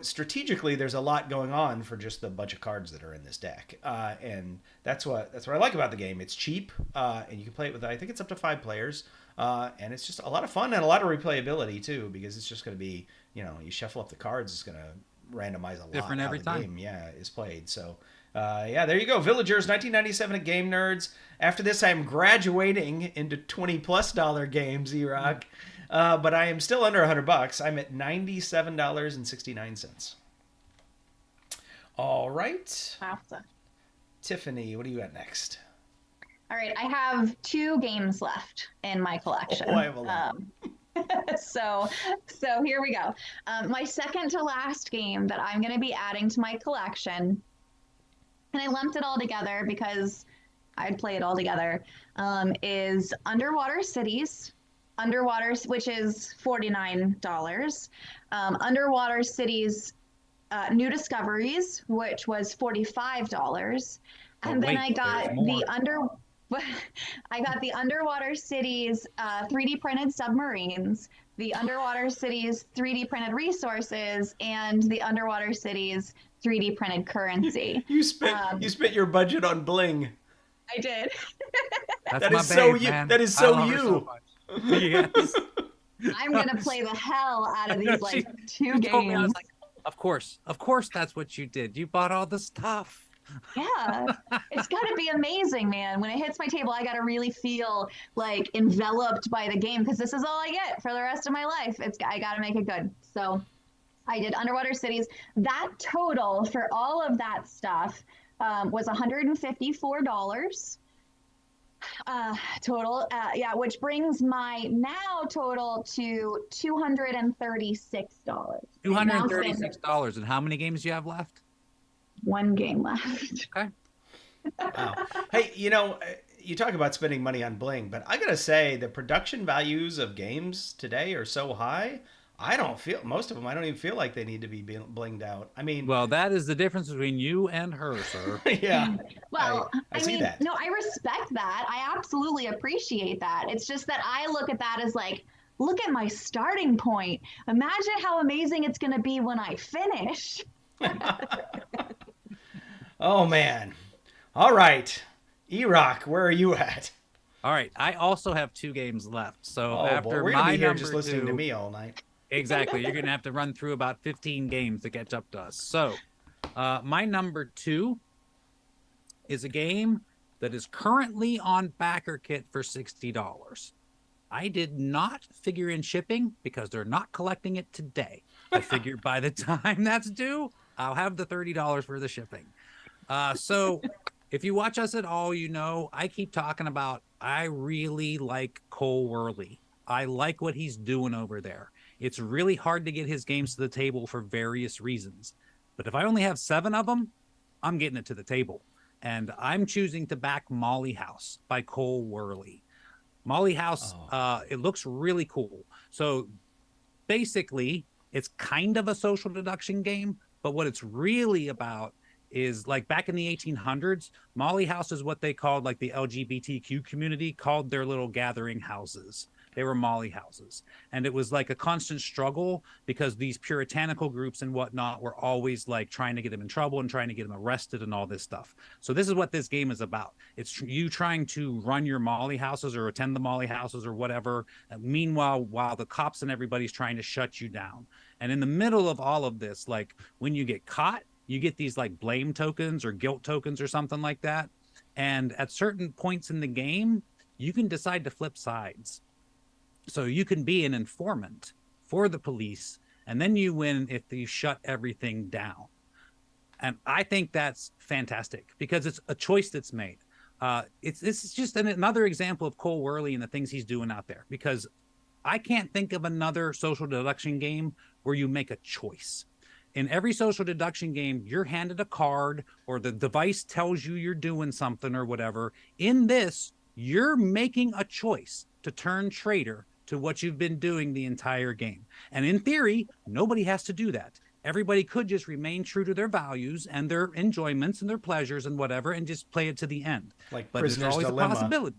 strategically there's a lot going on for just the bunch of cards that are in this deck. And that's what I like about the game. It's cheap and you can play it with, I think it's up to 5 players. And it's just a lot of fun and a lot of replayability too, because it's just going to be, you shuffle up the cards. It's going to randomize a lot different every time. Game, is played. So there you go. Villagers, $19.97 at Game Nerds. After this, I'm graduating into $20+ games, Erock. But I am still under $100. I'm at $97.69. All right. Awesome. Tiffany, what do you got next? All right, I have 2 games left in my collection. I have a lot. So here we go. My second to last game that I'm going to be adding to my collection, and I lumped it all together because I'd play it all together, is Underwater Cities, which is $49. Underwater Cities New Discoveries, which was $45. And then I got the Underwater Cities 3D printed submarines, the Underwater Cities 3D printed resources, and the Underwater Cities 3D printed currency. You spent your budget on bling. I did. That is so you. Man. That is so you. So yes. I'm gonna play the hell out of these 2 games. I was like, of course, that's what you did. You bought all the stuff. Yeah, it's got to be amazing, man. When it hits my table, I got to really feel enveloped by the game because this is all I get for the rest of my life. I got to make it good. So I did Underwater Cities. That total for all of that stuff was $154 total. Which brings my now total to $236. $236. And how many games do you have left? 1 game left. Okay. Wow. Hey, you talk about spending money on bling, but I gotta say the production values of games today are so high. Most of them, I don't even feel like they need to be blinged out. I mean, well, that is the difference between you and her, sir. Yeah. Well, I see that. No, I respect that. I absolutely appreciate that. It's just that I look at that as look at my starting point. Imagine how amazing it's going to be when I finish. Oh, man. All right. Erock, where are you at? All right. I also have 2 games left. So after we're gonna my be here number just listening 2, to me all night. Exactly. You're going to have to run through about 15 games to catch up to us. So my number 2 is a game that is currently on BackerKit for $60. I did not figure in shipping because they're not collecting it today. I figured by the time that's due, I'll have the $30 for the shipping. So if you watch us at all, I keep talking about I really like Cole Worley. I like what he's doing over there. It's really hard to get his games to the table for various reasons. But if I only have 7 of them, I'm getting it to the table. And I'm choosing to back Molly House by Cole Worley. Molly House, it looks really cool. So basically, it's kind of a social deduction game, but what it's really about is back in the 1800s, Molly House is what they called the LGBTQ community called their little gathering houses. They were Molly houses. And it was a constant struggle because these puritanical groups and whatnot were always trying to get them in trouble and trying to get them arrested and all this stuff. So this is what this game is about. It's you trying to run your Molly houses or attend the Molly houses or whatever. Meanwhile, while the cops and everybody's trying to shut you down. And in the middle of all of this, when you get caught, you get these blame tokens or guilt tokens or something like that. And at certain points in the game, you can decide to flip sides. So you can be an informant for the police, and then you win if you shut everything down. And I think that's fantastic because it's a choice that's made. This is just another example of Cole Wehrle and the things he's doing out there, because I can't think of another social deduction game where you make a choice. In every social deduction game, you're handed a card or the device tells you you're doing something or whatever. In this, you're making a choice to turn traitor to what you've been doing the entire game. And in theory, nobody has to do that. Everybody could just remain true to their values and their enjoyments and their pleasures and whatever, and just play it to the end. Like but there's always Dilemma. a possibility.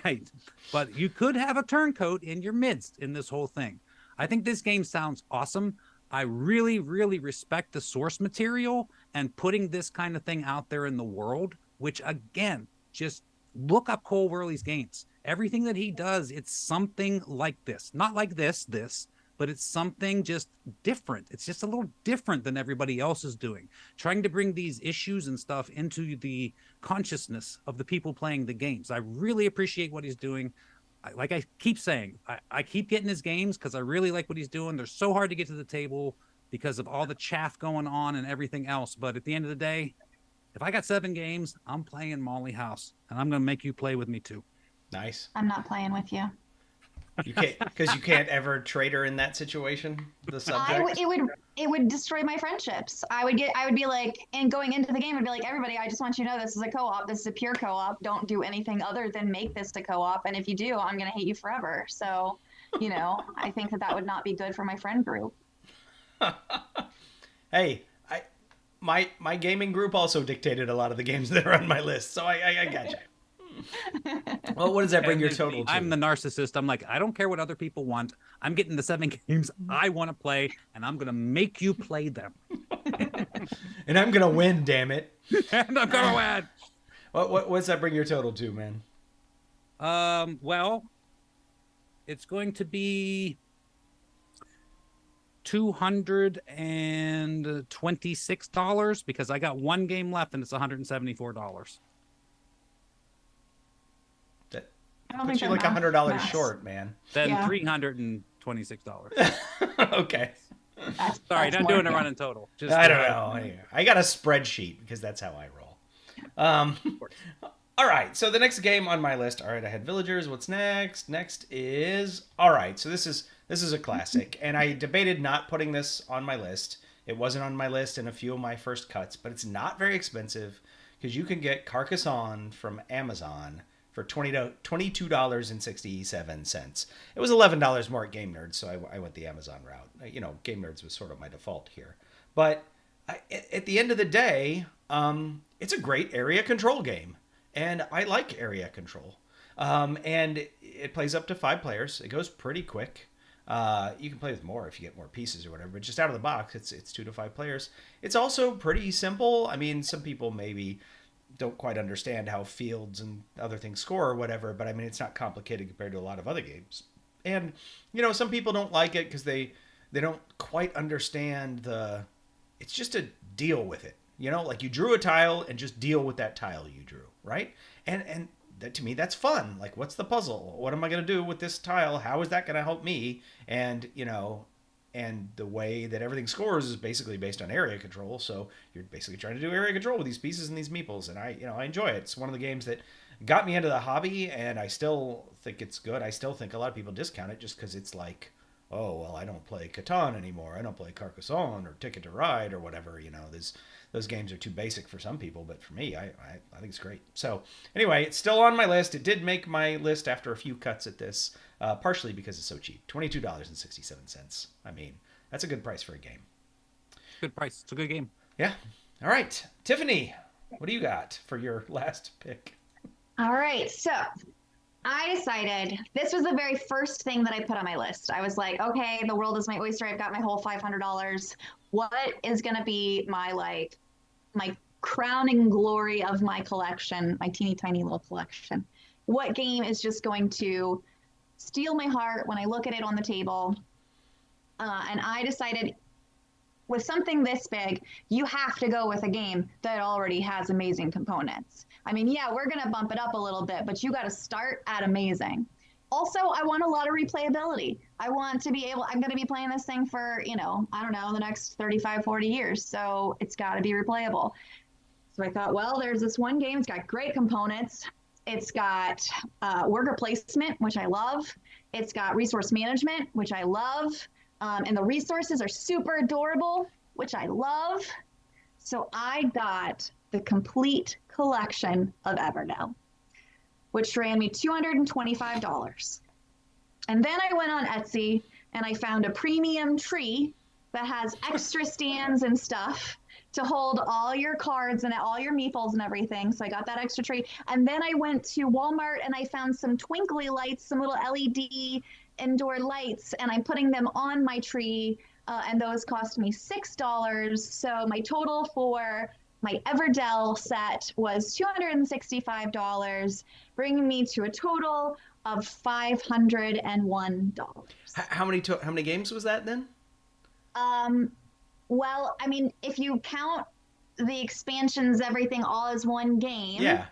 Right. But you could have a turncoat in your midst in this whole thing. I think this game sounds awesome. I really, really respect the source material and putting this kind of thing out there in the world, which again, just look up Cole Wehrle's games. Everything that he does, it's something like this. Not like this, but it's something just different. It's just a little different than everybody else is doing. Trying to bring these issues and stuff into the consciousness of the people playing the games. I really appreciate what he's doing. Like I keep saying, I keep getting his games because I really like what he's doing. They're so hard to get to the table because of all the chaff going on and everything else. But at the end of the day, if I got 7 games, I'm playing Molly House, and I'm going to make you play with me too. Nice. I'm not playing with you. You can't, because you can't ever traitor in that situation. The subject. It would destroy my friendships. I would be like, and going into the game, I'd be like, everybody, I just want you to know this is a co-op. This is a pure co-op. Don't do anything other than make this a co-op. And if you do, I'm gonna hate you forever. So, I think that would not be good for my friend group. Hey, my gaming group also dictated a lot of the games that are on my list, so I got you. Well, what does that bring your total to? I'm the narcissist. I'm like, I don't care what other people want. I'm getting the 7 games I want to play, and I'm going to make you play them. And I'm going to win, damn it. And I'm going to win. What's that bring your total to, man? Well, it's going to be $226 because I got 1 game left and it's $174. That puts you like $100 short, man. Then $326. Okay. Sorry, not doing a running total. Just I don't know. I got a spreadsheet because that's how I roll. All right, so the next game on my list. All right, I had Villagers. What's next? Next is so this is a classic, and I debated not putting this on my list. It wasn't on my list in a few of my first cuts, but it's not very expensive because you can get Carcassonne from Amazon for $22.67. It was $11 more at Game Nerds, so I went the Amazon route. Game Nerds was sort of my default here, but at the end of the day, it's a great area control game. And I like area control. And it plays up to 5 players. It goes pretty quick. You can play with more if you get more pieces or whatever. But just out of the box, it's 2 to 5 players. It's also pretty simple. I mean, some people maybe don't quite understand how fields and other things score or whatever. But I mean, it's not complicated compared to a lot of other games. And, some people don't like it because they don't quite understand it's just a deal with it. Like you drew a tile and just deal with that tile you drew, right? And that, to me, that's fun. Like, what's the puzzle? What am I going to do with this tile? How is that going to help me? And, and the way that everything scores is basically based on area control. So you're basically trying to do area control with these pieces and these meeples. And I enjoy it. It's one of the games that got me into the hobby, and I still think it's good. I still think a lot of people discount it just because it's like, oh, well, I don't play Catan anymore. I don't play Carcassonne or Ticket to Ride or whatever. Those games are too basic for some people, but for me, I think it's great. So anyway, it's still on my list. It did make my list after a few cuts at this, partially because it's so cheap. $22.67. I mean, that's a good price for a game. Good price. It's a good game. Yeah. All right. Tiffany, what do you got for your last pick? All right. So I decided this was the very first thing that I put on my list. I was like, okay, the world is my oyster. I've got my whole $500. What is going to be my crowning glory of my collection, my teeny tiny little collection? What game is just going to steal my heart when I look at it on the table? And I decided with something this big, you have to go with a game that already has amazing components. I mean, yeah, we're going to bump it up a little bit, but you got to start at amazing. Also, I want a lot of replayability. I want to be able, I'm going to be playing this thing for, I don't know, the next 35, 40 years. So it's got to be replayable. So I thought, well, there's this one game. It's got great components. It's got worker placement, which I love. It's got resource management, which I love. And the resources are super adorable, which I love. So I got the complete collection of Everdell, which ran me $225. And then I went on Etsy and I found a premium tree that has extra stands and stuff to hold all your cards and all your meeples and everything. So I got that extra tree. And then I went to Walmart and I found some twinkly lights, some little LED indoor lights, and I'm putting them on my tree. And those cost me $6. So my total for my Everdell set was $265, bringing me to a total of $501. How many games was that then? Well, I mean, if you count the expansions, everything all as one game. Yeah.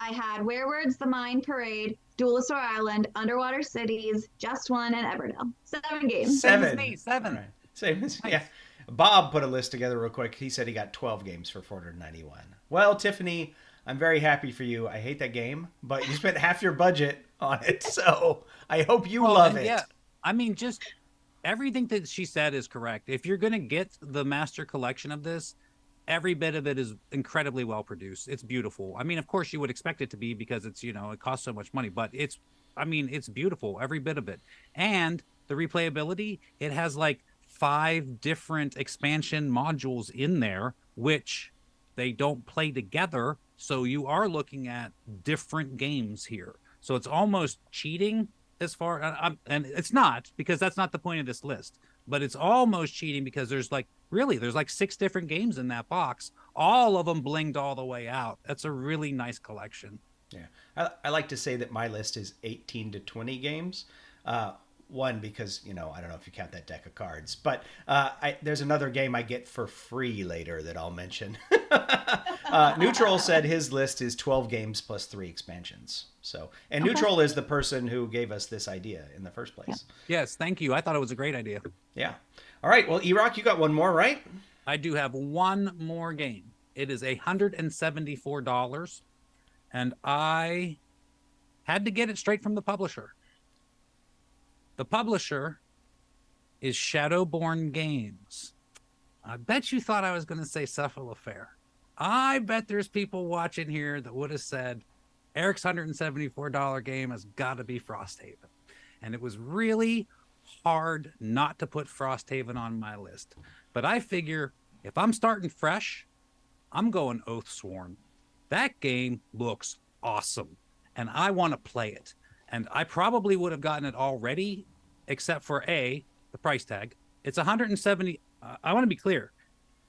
I had Werewords, The Mine Parade, Duelosaur Island, Underwater Cities, Just One, and Everdell. 7 games. Seven. Seven. Right. Same as, yeah. Bob put a list together real quick. He said he got 12 games for $491. Well, Tiffany, I'm very happy for you. I hate that game, but you spent half your budget on it, so I hope you love it. Yeah, I mean, just everything that she said is correct. If you're going to get the master collection of this, every bit of it is incredibly well produced. It's beautiful. I mean, of course you would expect it to be because it's, it costs so much money, but it's beautiful, every bit of it. And the replayability, it has like 5 different expansion modules in there, which they don't play together. So you are looking at different games here. So it's almost cheating as far, and it's not, because that's not the point of this list, but it's almost cheating because there's like 6 different games in that box, all of them blinged all the way out. That's a really nice collection. Yeah. I like to say that my list is 18 to 20 games. One, because, I don't know if you count that deck of cards, but there's another game I get for free later that I'll mention. Neutral said his list is 12 games plus 3 expansions. So, and okay. Neutral is the person who gave us this idea in the first place. Yes, thank you. I thought it was a great idea. Yeah. All right. Well, Erock, you got one more, right? I do have one more game. It is $174, and I had to get it straight from the publisher. The publisher is Shadowborn Games. I bet you thought I was going to say Cephalofair. I bet there's people watching here that would have said, Eric's $174 game has got to be Frosthaven. And it was really hard not to put Frosthaven on my list. But I figure if I'm starting fresh, I'm going Oathsworn. That game looks awesome, and I want to play it. And I probably would have gotten it already, except for the price tag. It's 170. I want to be clear.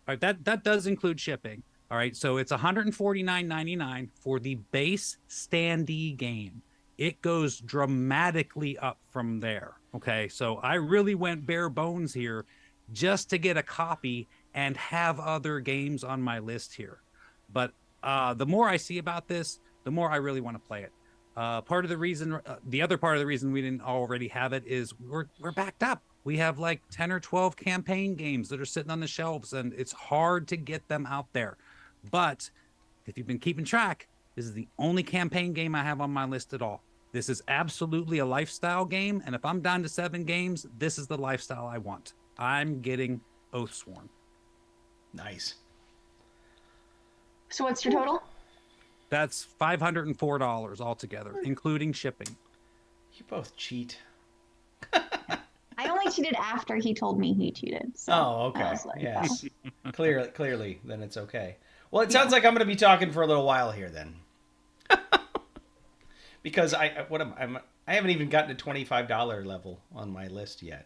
All right, that does include shipping. All right, so it's $149.99 for the base standee game. It goes dramatically up from there. Okay, so I really went bare bones here just to get a copy and have other games on my list here. But the more I see about this, the more I really want to play it. Part of the reason, the other part of the reason we didn't already have it is we're backed up. We have like 10 or 12 campaign games that are sitting on the shelves, and it's hard to get them out there. But if you've been keeping track, this is the only campaign game I have on my list at all. This is absolutely a lifestyle game, and if I'm down to 7 games, this is the lifestyle I want. I'm getting Oathsworn. Nice. So what's your total? That's $504 altogether, including shipping. You both cheat. I only cheated after he told me he cheated. So okay. Like, yes. Clearly, then it's okay. Well, it sounds like I'm going to be talking for a little while here then. Because I haven't even gotten to $25 level on my list yet.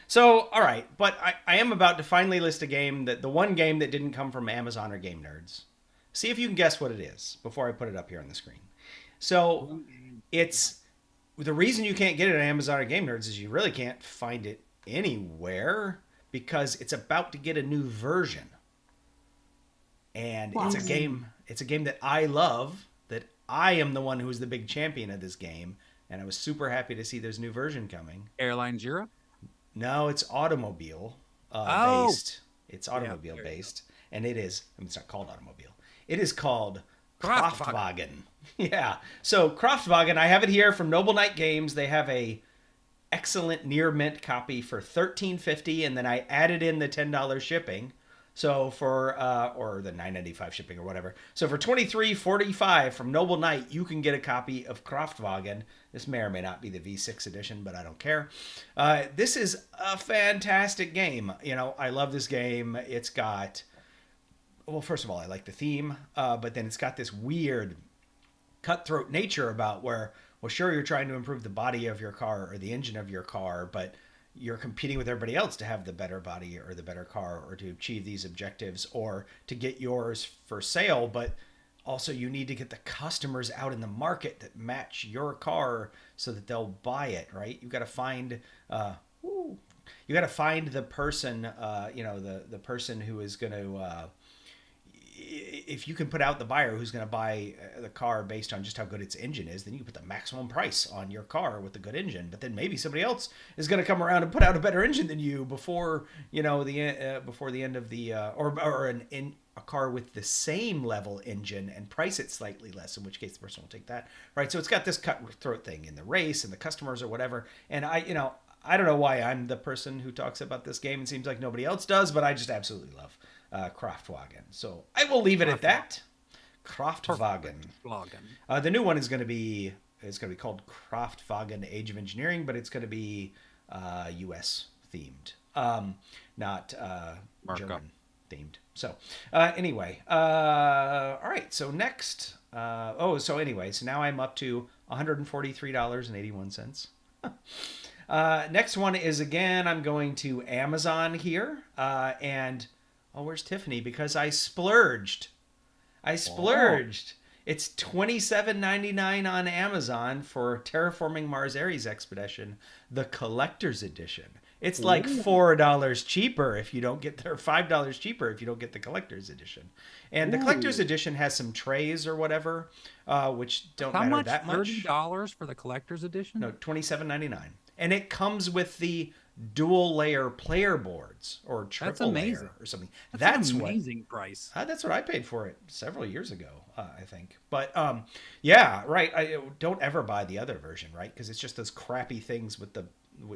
So, all right, but I am about to finally list a game, the one game that didn't come from Amazon or Game Nerds. See if you can guess what it is before I put it up here on the screen. So, it's the reason you can't get it on Amazon or Game Nerds is you really can't find it anywhere because it's about to get a new version. And Wow. it's a game that I love, that I am the one who is the big champion of this game, and I was super happy to see there's a new version coming. Airline Jira? No, it's automobile Oh. based. It's automobile based, and it is. I mean, it's not called automobile. It is called Kraftwagen. Yeah. So Kraftwagen, I have it here from Noble Knight Games. They have a excellent near mint copy for $13.50, and then I added in the $10 shipping. So for or the $9.95 shipping or whatever. So for $23.45 from Noble Knight, you can get a copy of Kraftwagen. This may or may not be the V6 edition, but I don't care. This is a fantastic game. You know, I love this game. It's got, well, first of all, I like the theme, but then it's got this weird cutthroat nature about where, well, sure, you're trying to improve the body of your car or the engine of your car, but you're competing with everybody else to have the better body or the better car or to achieve these objectives or to get yours for sale. But also you need to get the customers out in the market that match your car so that they'll buy it, right? You've got to find, you got to find the person, the person who is going to, if you can put out the buyer who's going to buy the car based on just how good its engine is, then you can put the maximum price on your car with the good engine. But then maybe somebody else is going to come around and put out a better engine than you before before the end of the a car with the same level engine and price it slightly less. In which case, the person will take that, right? So it's got this cutthroat thing in the race and the customers or whatever. And I don't know why I'm the person who talks about this game. It seems like nobody else does, but I just absolutely love Kraftwagen. So I will leave it at that. Kraftwagen. The new one is going to be called Kraftwagen Age of Engineering, but it's going to be U.S. themed, not German themed. So anyway, all right. So next, so now I'm up to $143.81. Next one is, again, I'm going to Amazon here, and where's Tiffany? Because I splurged. It's $27.99 on Amazon for Terraforming Mars Ares Expedition, the collector's edition. It's like $4 cheaper if you don't get there, $5 cheaper if you don't get the collector's edition. And the collector's edition has some trays or whatever, which don't matter that much. $30 for the collector's edition? No, $27.99. And it comes with the dual layer player boards or triple layer or something. That's an amazing price. That's what I paid for it several years ago, I think. But yeah, right. I don't ever buy the other version, right? Because it's just those crappy things with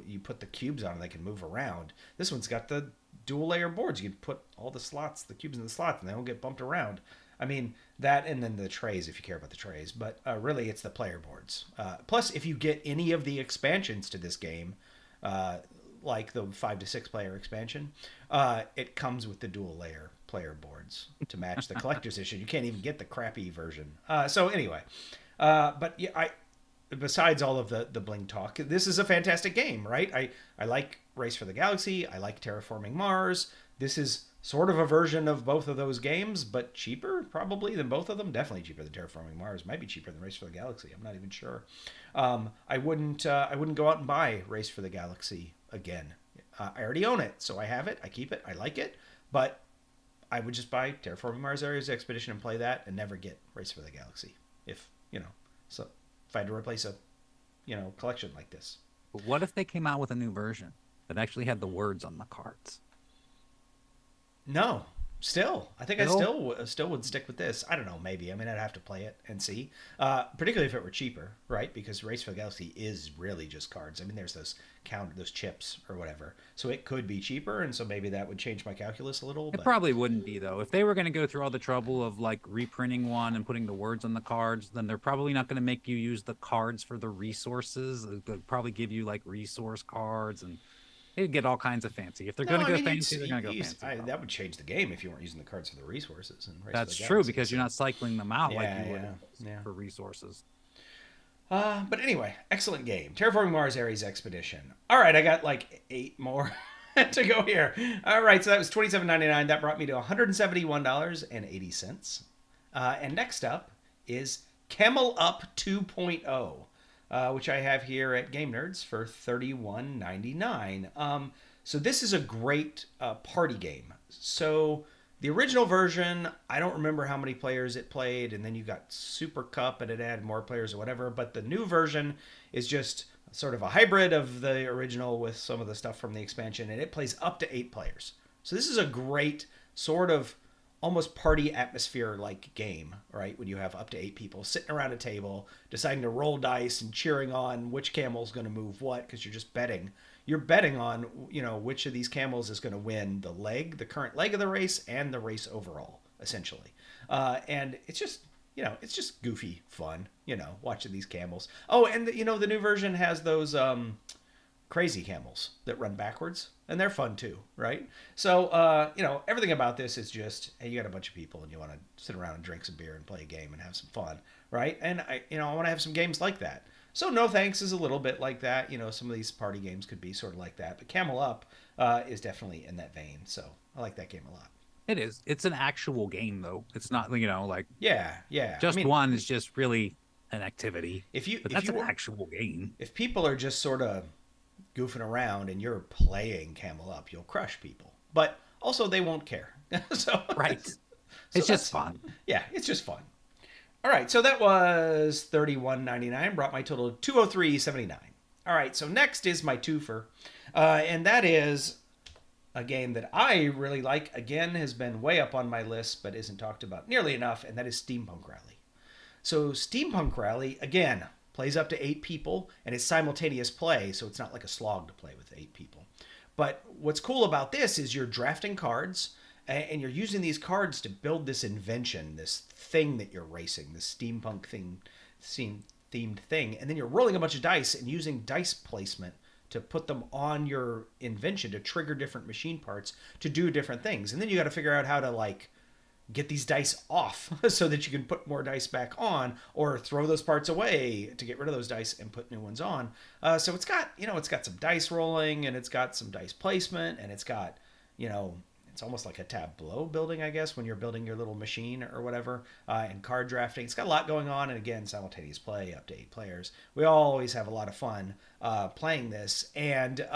you put the cubes on and they can move around. This one's got the dual layer boards. You can put all the cubes in the slots, and they don't get bumped around. I mean, that, and then the trays, if you care about the trays. But really, it's the player boards. Plus, if you get any of the expansions to this game, like the 5 to 6 player expansion, it comes with the dual layer player boards to match the collector's edition. You can't even get the crappy version. So anyway, but yeah, besides all of the bling talk, this is a fantastic game, right? I like Race for the Galaxy. I like Terraforming Mars. This is sort of a version of both of those games, but cheaper probably than both of them. Definitely cheaper than Terraforming Mars. Might be cheaper than Race for the Galaxy. I'm not even sure. I wouldn't go out and buy Race for the Galaxy again. I already own it, so I have it. I keep it. I like it, but I would just buy Terraforming Mars Ares Expedition and play that, and never get Race for the Galaxy. If I had to replace a collection like this. But what if they came out with a new version that actually had the words on the cards? No, I think I still would stick with this. I don't know, maybe. I mean, I'd have to play it and see. Particularly if it were cheaper, right? Because Race for the Galaxy is really just cards. I mean, there's those chips or whatever. So it could be cheaper, and so maybe that would change my calculus a little. It probably wouldn't be, though. If they were going to go through all the trouble of like reprinting one and putting the words on the cards, then they're probably not going to make you use the cards for the resources. They'll probably give you like resource cards, and they'd get all kinds of fancy. If they're going to go fancy, they're going to go fancy. That would change the game if you weren't using the cards for the resources. That's true, because you're not cycling them out like you would for resources. But anyway, excellent game. Terraforming Mars Ares Expedition. All right, I got like 8 more to go here. All right, so that was $27.99. That brought me to $171.80. And next up is Camel Up 2.0. Which I have here at Game Nerds for $31.99. So this is a great party game. So the original version, I don't remember how many players it played, and then you got Super Cup and it added more players or whatever. But the new version is just sort of a hybrid of the original with some of the stuff from the expansion, and it plays up to 8 players. So this is a great sort of almost party atmosphere like game, right? When you have up to 8 people sitting around a table, deciding to roll dice and cheering on which camel's going to move what, because you're just betting. You're betting on, you know, which of these camels is going to win the current leg of the race and the race overall, essentially. And it's just, you know, it's just goofy fun, you know, watching these camels. Oh, and you know, the new version has those crazy camels that run backwards, and they're fun too, right? So, you know, everything about this is just, hey, you got a bunch of people and you want to sit around and drink some beer and play a game and have some fun, right? And I want to have some games like that. So No Thanks is a little bit like that. You know, some of these party games could be sort of like that, but Camel Up is definitely in that vein. So I like that game a lot. It is. It's an actual game, though. It's not, you know, like yeah. Just one is just really an activity. But that's an actual game. If people are just sort of goofing around and you're playing Camel Up, you'll crush people. But also they won't care. So right. It's just fun. Yeah, it's just fun. All right, so that was $31.99, brought my total to $203.79. All right, so next is my twofer, and that is a game that I really like. Again, has been way up on my list, but isn't talked about nearly enough, and that is Steampunk Rally. So Steampunk Rally, again, plays up to 8 people, and it's simultaneous play, so it's not like a slog to play with 8 people. But what's cool about this is you're drafting cards, and you're using these cards to build this invention, this thing that you're racing, this steampunk themed thing, and then you're rolling a bunch of dice and using dice placement to put them on your invention to trigger different machine parts to do different things. And then you got to figure out how to like get these dice off so that you can put more dice back on, or throw those parts away to get rid of those dice and put new ones on. So it's got, you know, it's got some dice rolling, and it's got some dice placement, and it's got, you know, it's almost like a tableau building, I guess, when you're building your little machine or whatever, and card drafting. It's got a lot going on, and again, simultaneous play, up to 8 players. We always have a lot of fun playing this, and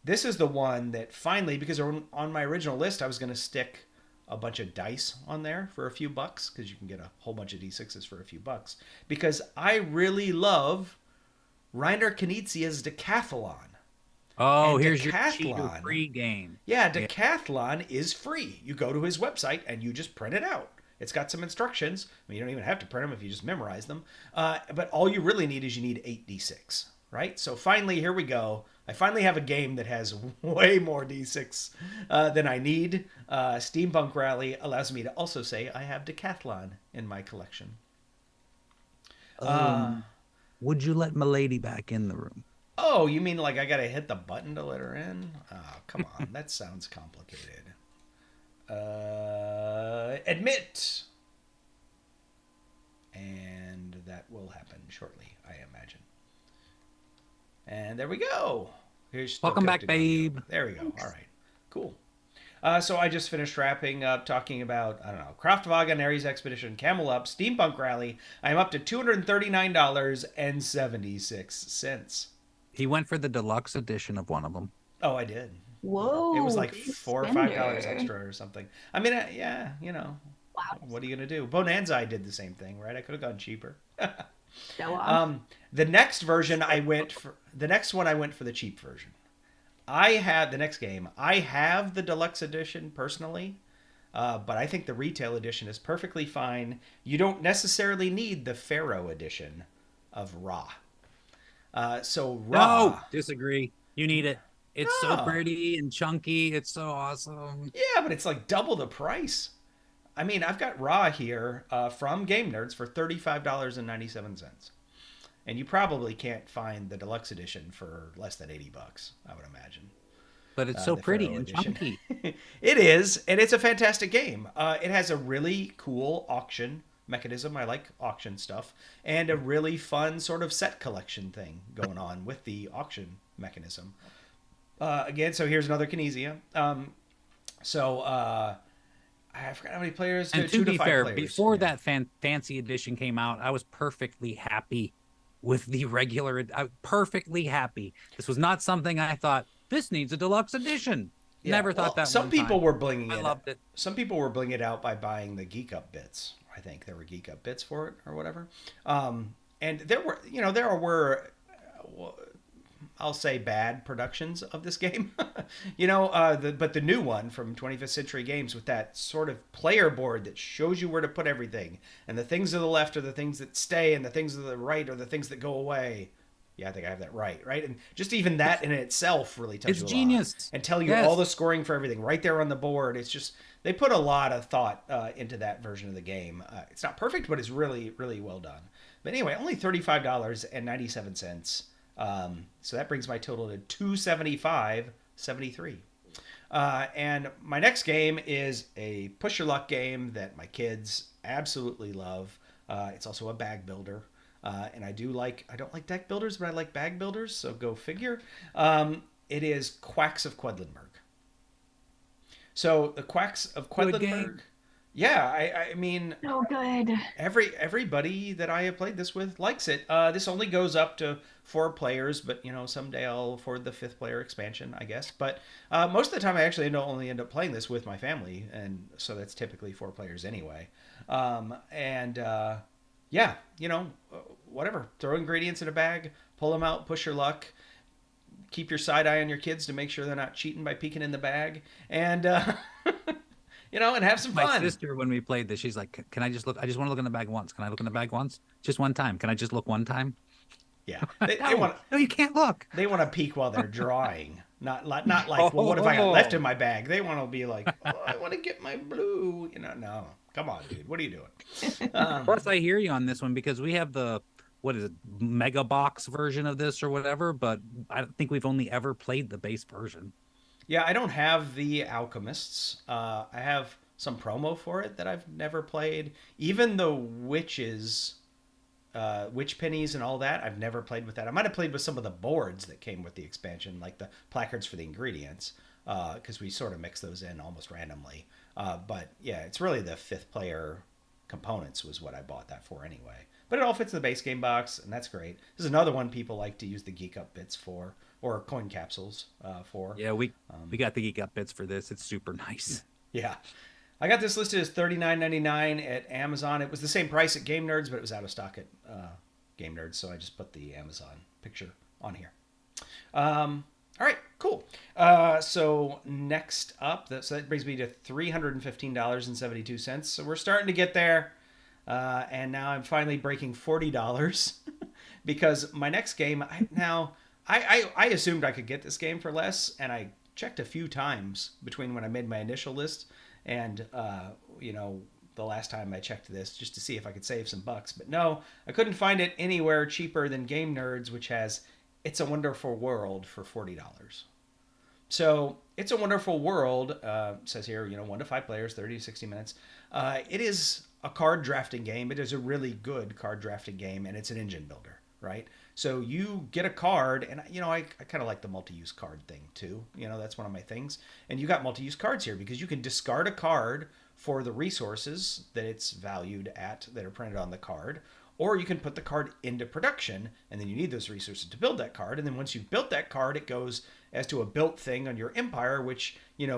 this is the one that finally, because on my original list, I was going to stick a bunch of dice on there for a few bucks, because you can get a whole bunch of D6s for a few bucks, because I really love Reiner Knizia's Decathlon. Oh, and here's your free game. Yeah, Decathlon is free. You go to his website and you just print it out. It's got some instructions. I mean, you don't even have to print them if you just memorize them. But all you really need is you need 8 D6, right? So finally, here we go. I finally have a game that has way more D6 than I need. Steampunk Rally allows me to also say I have Decathlon in my collection. Would you let Milady back in the room? Oh, you mean like I gotta hit the button to let her in? Oh, come on. That sounds complicated. Admit. And that will happen shortly, I imagine. And there we go. Welcome back, babe. There we go. All right. Cool. So I just finished wrapping up talking about, I don't know, Kraftwagen, Ares Expedition, Camel Up, Steampunk Rally. I'm up to $239.76. He went for the deluxe edition of one of them. Oh, I did. Whoa. It was like $4 or $5 extra or something. I mean, yeah, you know. Wow. What are you going to do? Bonanza, I did the same thing, right? I could have gone cheaper. Show off. The next version I went for the cheap version. I have the deluxe edition personally, but I think the retail edition is perfectly fine. You don't necessarily need the Pharaoh edition of Ra. No, disagree. You need it. It's so pretty and chunky. It's so awesome. Yeah, but it's like double the price. I mean, I've got Ra here from Game Nerds for $35.97. And you probably can't find the deluxe edition for less than $80, I would imagine. But it's so pretty and chunky. It is, and it's a fantastic game. It has a really cool auction mechanism. I like auction stuff. And a really fun sort of set collection thing going on with the auction mechanism. Again, so here's another Knizia. I forgot how many players. And to be fair, players. Before that fancy edition came out, I was perfectly happy with the regular. Perfectly happy. This was not something I thought, this needs a deluxe edition. Yeah, Never thought that. Some people were blinging it. I loved it. Some people were blinging it out by buying the Geek Up bits. I think there were Geek Up bits for it or whatever. And there were, I'll say, bad productions of this game. But the new one from 25th Century Games with that sort of player board that shows you where to put everything, and the things to the left are the things that stay, and the things to the right are the things that go away. Yeah, I think I have that right? And just even that in itself really tells you a genius. lot. And tell you all the scoring for everything right there on the board. It's just, they put a lot of thought into that version of the game. It's not perfect, but it's really, really well done. But anyway, only $35.97. So that brings my total to $275.73. And my next game is a push your luck game that my kids absolutely love. It's also a bag builder. And I don't like deck builders, but I like bag builders, so go figure. It is Quacks of Quedlinburg. So the Quacks of Quedlinburg. Yeah, I mean, so good. Everybody that I have played this with likes it. This only goes up to 4 players, but someday I'll afford the 5th player expansion, I guess. But most of the time, I actually only end up playing this with my family, and so that's typically 4 players anyway. Yeah, whatever. Throw ingredients in a bag, pull them out, push your luck. Keep your side eye on your kids to make sure they're not cheating by peeking in the bag, and and have some fun. My sister, when we played this, she's like, "Can I just look? I just want to look in the bag once. Can I look in the bag once? Just one time? Can I just look one time?" Yeah, they want. No, you can't look. They want to peek while they're drawing, not like, well, what if I got left in my bag? They want to be like, I want to get my blue. No, come on, dude, what are you doing? Plus, I hear you on this one because we have the mega box version of this or whatever, but I think we've only ever played the base version. Yeah, I don't have the Alchemists. I have some promo for it that I've never played. Even the Witches, Witch Pennies and all that, I've never played with that. I might have played with some of the boards that came with the expansion, like the placards for the ingredients, because we sort of mix those in almost randomly. But yeah, it's really the 5th player components was what I bought that for anyway. But it all fits in the base game box, and that's great. This is another one people like to use the Geek Up bits for, or coin capsules for. Yeah, we got the Geek Up bits for this. It's super nice. Yeah. I got this listed as $39.99 at Amazon. It was the same price at Game Nerds, but it was out of stock at Game Nerds, so I just put the Amazon picture on here. All right, cool. So next up, so that brings me to $315.72. So we're starting to get there. And now I'm finally breaking $40 because my next game, I assumed I could get this game for less, and I checked a few times between when I made my initial list and, the last time I checked this just to see if I could save some bucks. But no, I couldn't find it anywhere cheaper than Game Nerds, which has It's a Wonderful World for $40. So It's a Wonderful World, says here, 1 to 5 players, 30 to 60 minutes. It is a card drafting game. It is a really good card drafting game, and it's an engine builder, right? So you get a card, and I kind of like the multi-use card thing too. That's one of my things. And you got multi-use cards here because you can discard a card for the resources that it's valued at that are printed on the card, or you can put the card into production, and then you need those resources to build that card. And then once you've built that card, it goes as to a built thing on your empire, which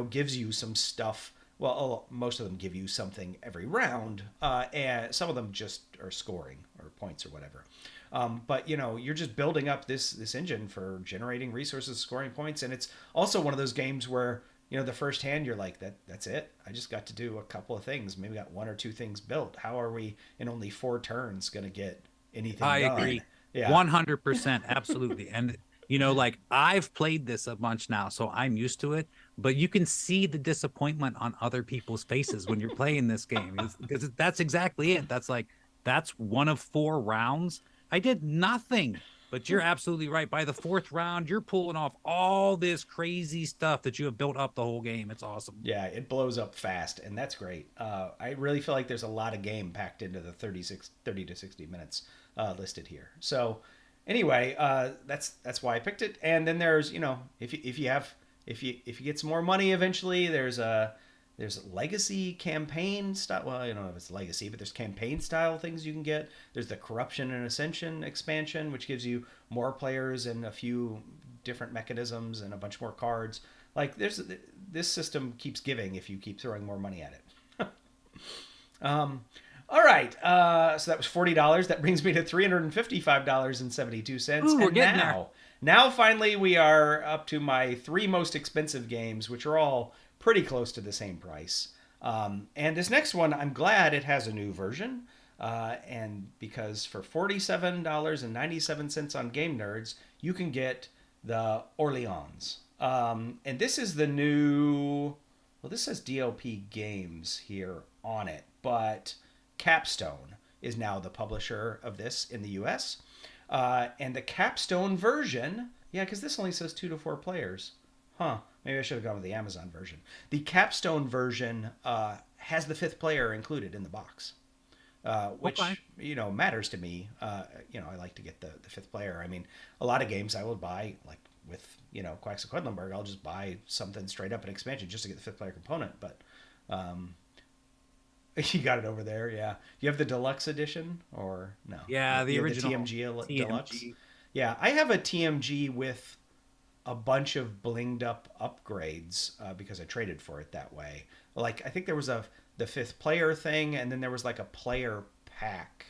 gives you some stuff. Well, most of them give you something every round, and some of them just are scoring or points or whatever. But you're just building up this engine for generating resources, scoring points, and it's also one of those games where the first hand you're like, that's it. I just got to do a couple of things, maybe got 1 or 2 things built. How are we in only 4 turns going to get anything done? I agree, 100%, absolutely, and. I've played this a bunch now, so I'm used to it. But you can see the disappointment on other people's faces when you're playing this game. Because that's exactly it. That's 1 of 4 rounds. I did nothing. But you're absolutely right. By the 4th round, you're pulling off all this crazy stuff that you have built up the whole game. It's awesome. Yeah, it blows up fast, and that's great. I really feel like there's a lot of game packed into the 30 to 60 minutes listed here. So... Anyway, that's why I picked it. And then there's, if you get some more money eventually, there's legacy campaign style. Well, I don't know if it's legacy, but there's campaign style things you can get. There's the Corruption and Ascension expansion, which gives you more players and a few different mechanisms and a bunch more cards. Like this system keeps giving if you keep throwing more money at it. All right, so that was $40. That brings me to $355.72. Ooh, we're getting now, there. now finally we are up to my 3 most expensive games, which are all pretty close to the same price. And this next one, I'm glad it has a new version. And because for $47.97 on Game Nerds, you can get the Orleans. And this is the new, well, this says DLP Games here on it, but Capstone is now the publisher of this in the US. And the Capstone version, yeah, because this only says 2 to 4 players. Huh, maybe I should have gone with the Amazon version. The Capstone version has the 5th player included in the box. Which, you know, matters to me. You know, I like to get the 5th player. I mean, a lot of games I will buy, like with, you know, Quacks of Quedlinburg, I'll just buy something straight up an expansion just to get the 5th player component. But you got it over there, yeah. You have the deluxe edition, or no? Yeah, the original TMG deluxe. Yeah, I have a TMG with a bunch of blinged up upgrades because I traded for it that way. Like, I think there was the 5th player thing, and then there was like a player pack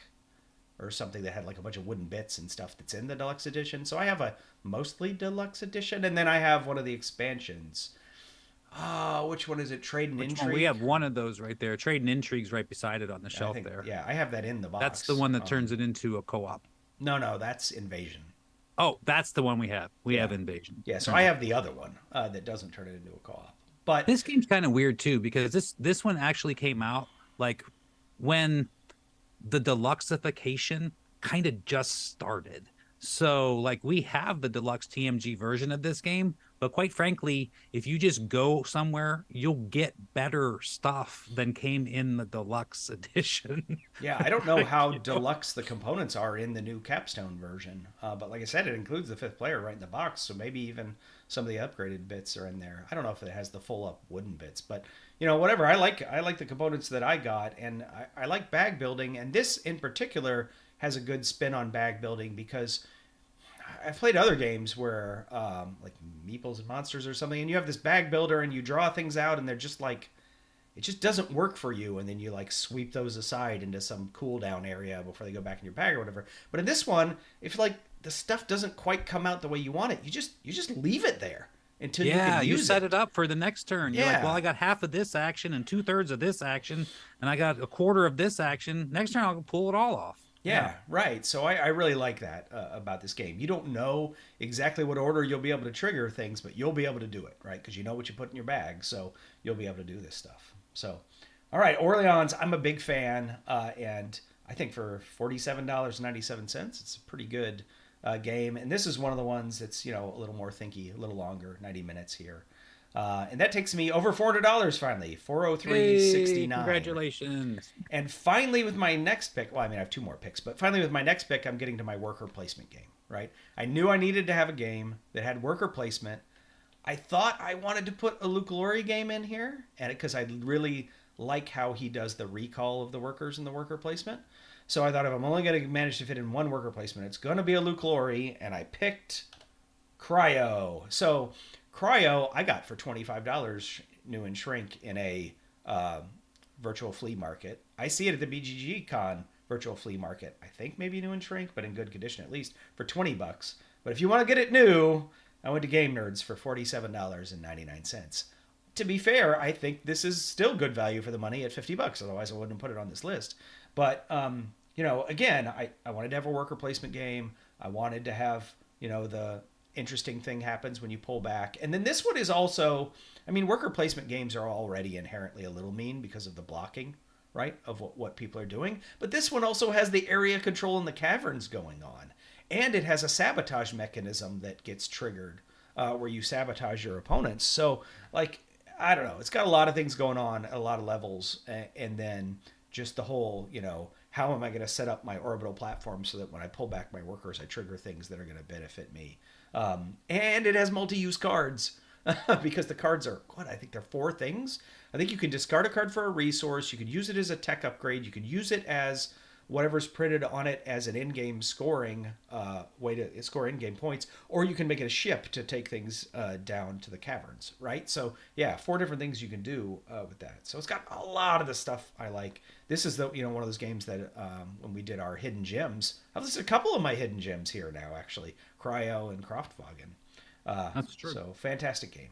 or something that had like a bunch of wooden bits and stuff that's in the deluxe edition. So I have a mostly deluxe edition, and then I have one of the expansions. Which one is it? Trade and Intrigue? We have one of those right there. Trade and Intrigue's right beside it on the shelf there. Yeah, I have that in the box. That's the one that turns it into a co-op. No, that's Invasion. Oh, that's the one we have. We have Invasion. Yeah, so I have the other one that doesn't turn it into a co-op. But this game's kind of weird too, because this one actually came out like when the deluxeification kind of just started. So like we have the deluxe TMG version of this game, but quite frankly, if you just go somewhere, you'll get better stuff than came in the deluxe edition. Yeah, I don't know how deluxe the components are in the new Capstone version, but like I said, it includes the 5th player right in the box, so maybe even some of the upgraded bits are in there. I don't know if it has the full up wooden bits, but you know, whatever. I like the components that I got, and I like bag building, and this in particular has a good spin on bag building because I've played other games where like Meeples and Monsters or something, and you have this bag builder and you draw things out and they're just like, it just doesn't work for you, and then you like sweep those aside into some cooldown area before they go back in your bag or whatever. But in this one, if like the stuff doesn't quite come out the way you want it, you just leave it there until you can use set it up for the next turn. You're like, well, I got half of this action and 2/3 of this action, and I got a quarter of this action. Next turn, I'll pull it all off. Yeah, right. So I really like that about this game. You don't know exactly what order you'll be able to trigger things, but you'll be able to do it, right? Because you know what you put in your bag, so you'll be able to do this stuff. So, all right, Orleans, I'm a big fan, and I think for $47.97, it's a pretty good game. And this is one of the ones that's, you know, a little more thinky, a little longer, 90 minutes here. And that takes me over $400 finally, $403.69. Congratulations. And finally with my next pick, well, I mean, I have 2 more picks, but finally with my next pick, I'm getting to my worker placement game, right? I knew I needed to have a game that had worker placement. I thought I wanted to put a Luke Laurie game in here, and because I really like how he does the recall of the workers in the worker placement. So I thought if I'm only going to manage to fit in one worker placement, it's going to be a Luke Laurie, and I picked Cryo. So Cryo I got for $25 new and shrink in a virtual flea market. I see it at the BGG Con virtual flea market. I think maybe new and shrink, but in good condition at least, for $20. But if you want to get it new, I went to Game Nerds for $47.99. To be fair, I think this is still good value for the money at $50. Otherwise, I wouldn't have put it on this list. But you know, again, I wanted to have a worker placement game. I wanted to have, you know, the interesting thing happens when you pull back. And then this one is also, I mean, worker placement games are already inherently a little mean because of the blocking, right, of what people are doing. But this one also has the area control in the caverns going on. And it has a sabotage mechanism that gets triggered where you sabotage your opponents. So, like, I don't know. It's got a lot of things going on at a lot of levels. And then just the whole, you know, how am I going to set up my orbital platform so that when I pull back my workers, I trigger things that are going to benefit me. And it has multi-use cards because the cards are, what, I think they're 4 things. I think you can discard a card for a resource. You can use it as a tech upgrade. You can use it as whatever's printed on it as an in-game scoring way to score in-game points, or you can make it a ship to take things down to the caverns, right? So yeah, 4 different things you can do with that. So it's got a lot of the stuff I like. This is the one of those games that when we did our hidden gems, I've listed a couple of my hidden gems here now, actually, Cryo and Kraftwagen. That's true. So fantastic game.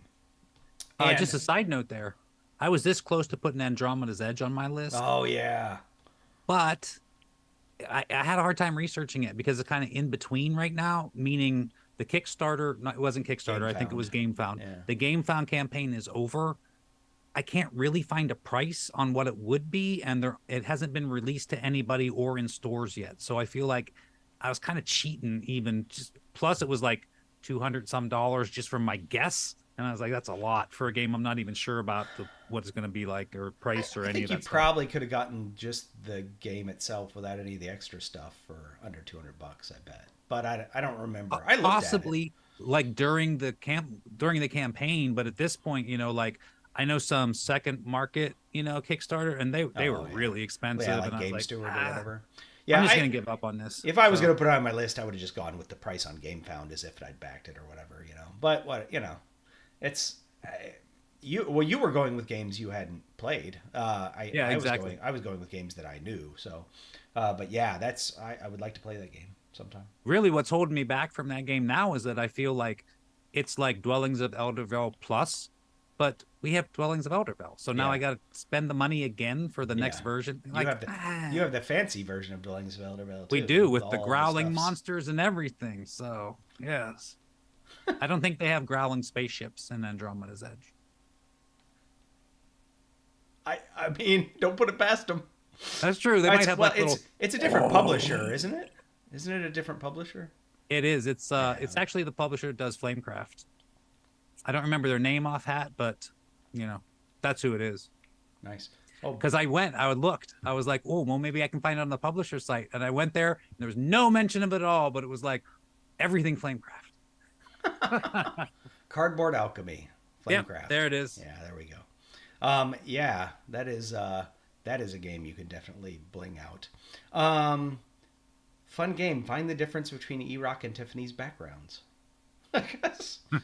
Just a side note there. I was this close to putting Andromeda's Edge on my list. Oh yeah. But I had a hard time researching it because it's kind of in between right now, meaning the Kickstarter, it wasn't Kickstarter, I think it was GameFound. Yeah. The GameFound campaign is over. I can't really find a price on what it would be, and it hasn't been released to anybody or in stores yet. So I feel like I was kind of cheating even. Plus it was like $200 some just from my guess. And I was like, that's a lot for a game I'm not even sure about what it's going to be like or price or any of that stuff. I think you probably could have gotten just the game itself without any of the extra stuff for under $200, I bet. But I don't remember. I looked possibly at it. Like during the campaign, but at this point, like I know some second market, Kickstarter, and they were really expensive. Yeah, like and Game I was Steward like, or whatever. Yeah, I'm just going to give up on this. If I was going to put it on my list, I would have just gone with the price on GameFound as if I'd backed it or whatever, But it's you were going with games you hadn't played. Exactly. I was going with games that I knew. So, but yeah, I would like to play that game sometime. Really, what's holding me back from that game now is that I feel like it's like Dwellings of Eldervale Plus, but we have Dwellings of Eldervale. So now I got to spend the money again for the next version. You have the fancy version of Dwellings of Eldervale too. We do, with the growling monsters and everything. So, yes. I don't think they have growling spaceships in Andromeda's Edge. I mean, don't put it past them. That's true. They might have it's a different publisher, isn't it? Isn't it a different publisher? It is. It's actually the publisher that does Flamecraft. I don't remember their name off hat, but that's who it is. Nice. Because I looked. I was like, oh, well, maybe I can find it on the publisher site. And I went there, and there was no mention of it at all, but it was like everything Flamecraft. Cardboard Alchemy, Flamecraft. Yeah, there it is. Yeah, there we go. That is a game you can definitely bling out. Fun game. Find the difference between Erock and Tiffany's backgrounds.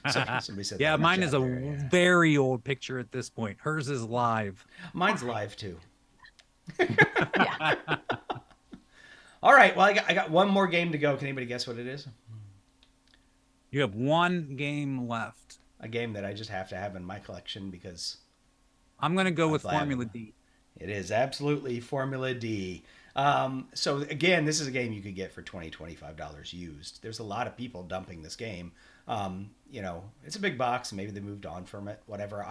Somebody said yeah, mine is very old picture at this point. Hers is live. Mine's live too. All right. Well, I got one more game to go. Can anybody guess what it is? You have one game left. A game that I just have to have in my collection because I'm going to go with Formula D. It is absolutely Formula D. So again, this is a game you could get for $20, $25 used. There's a lot of people dumping this game. It's a big box. Maybe they moved on from it, whatever.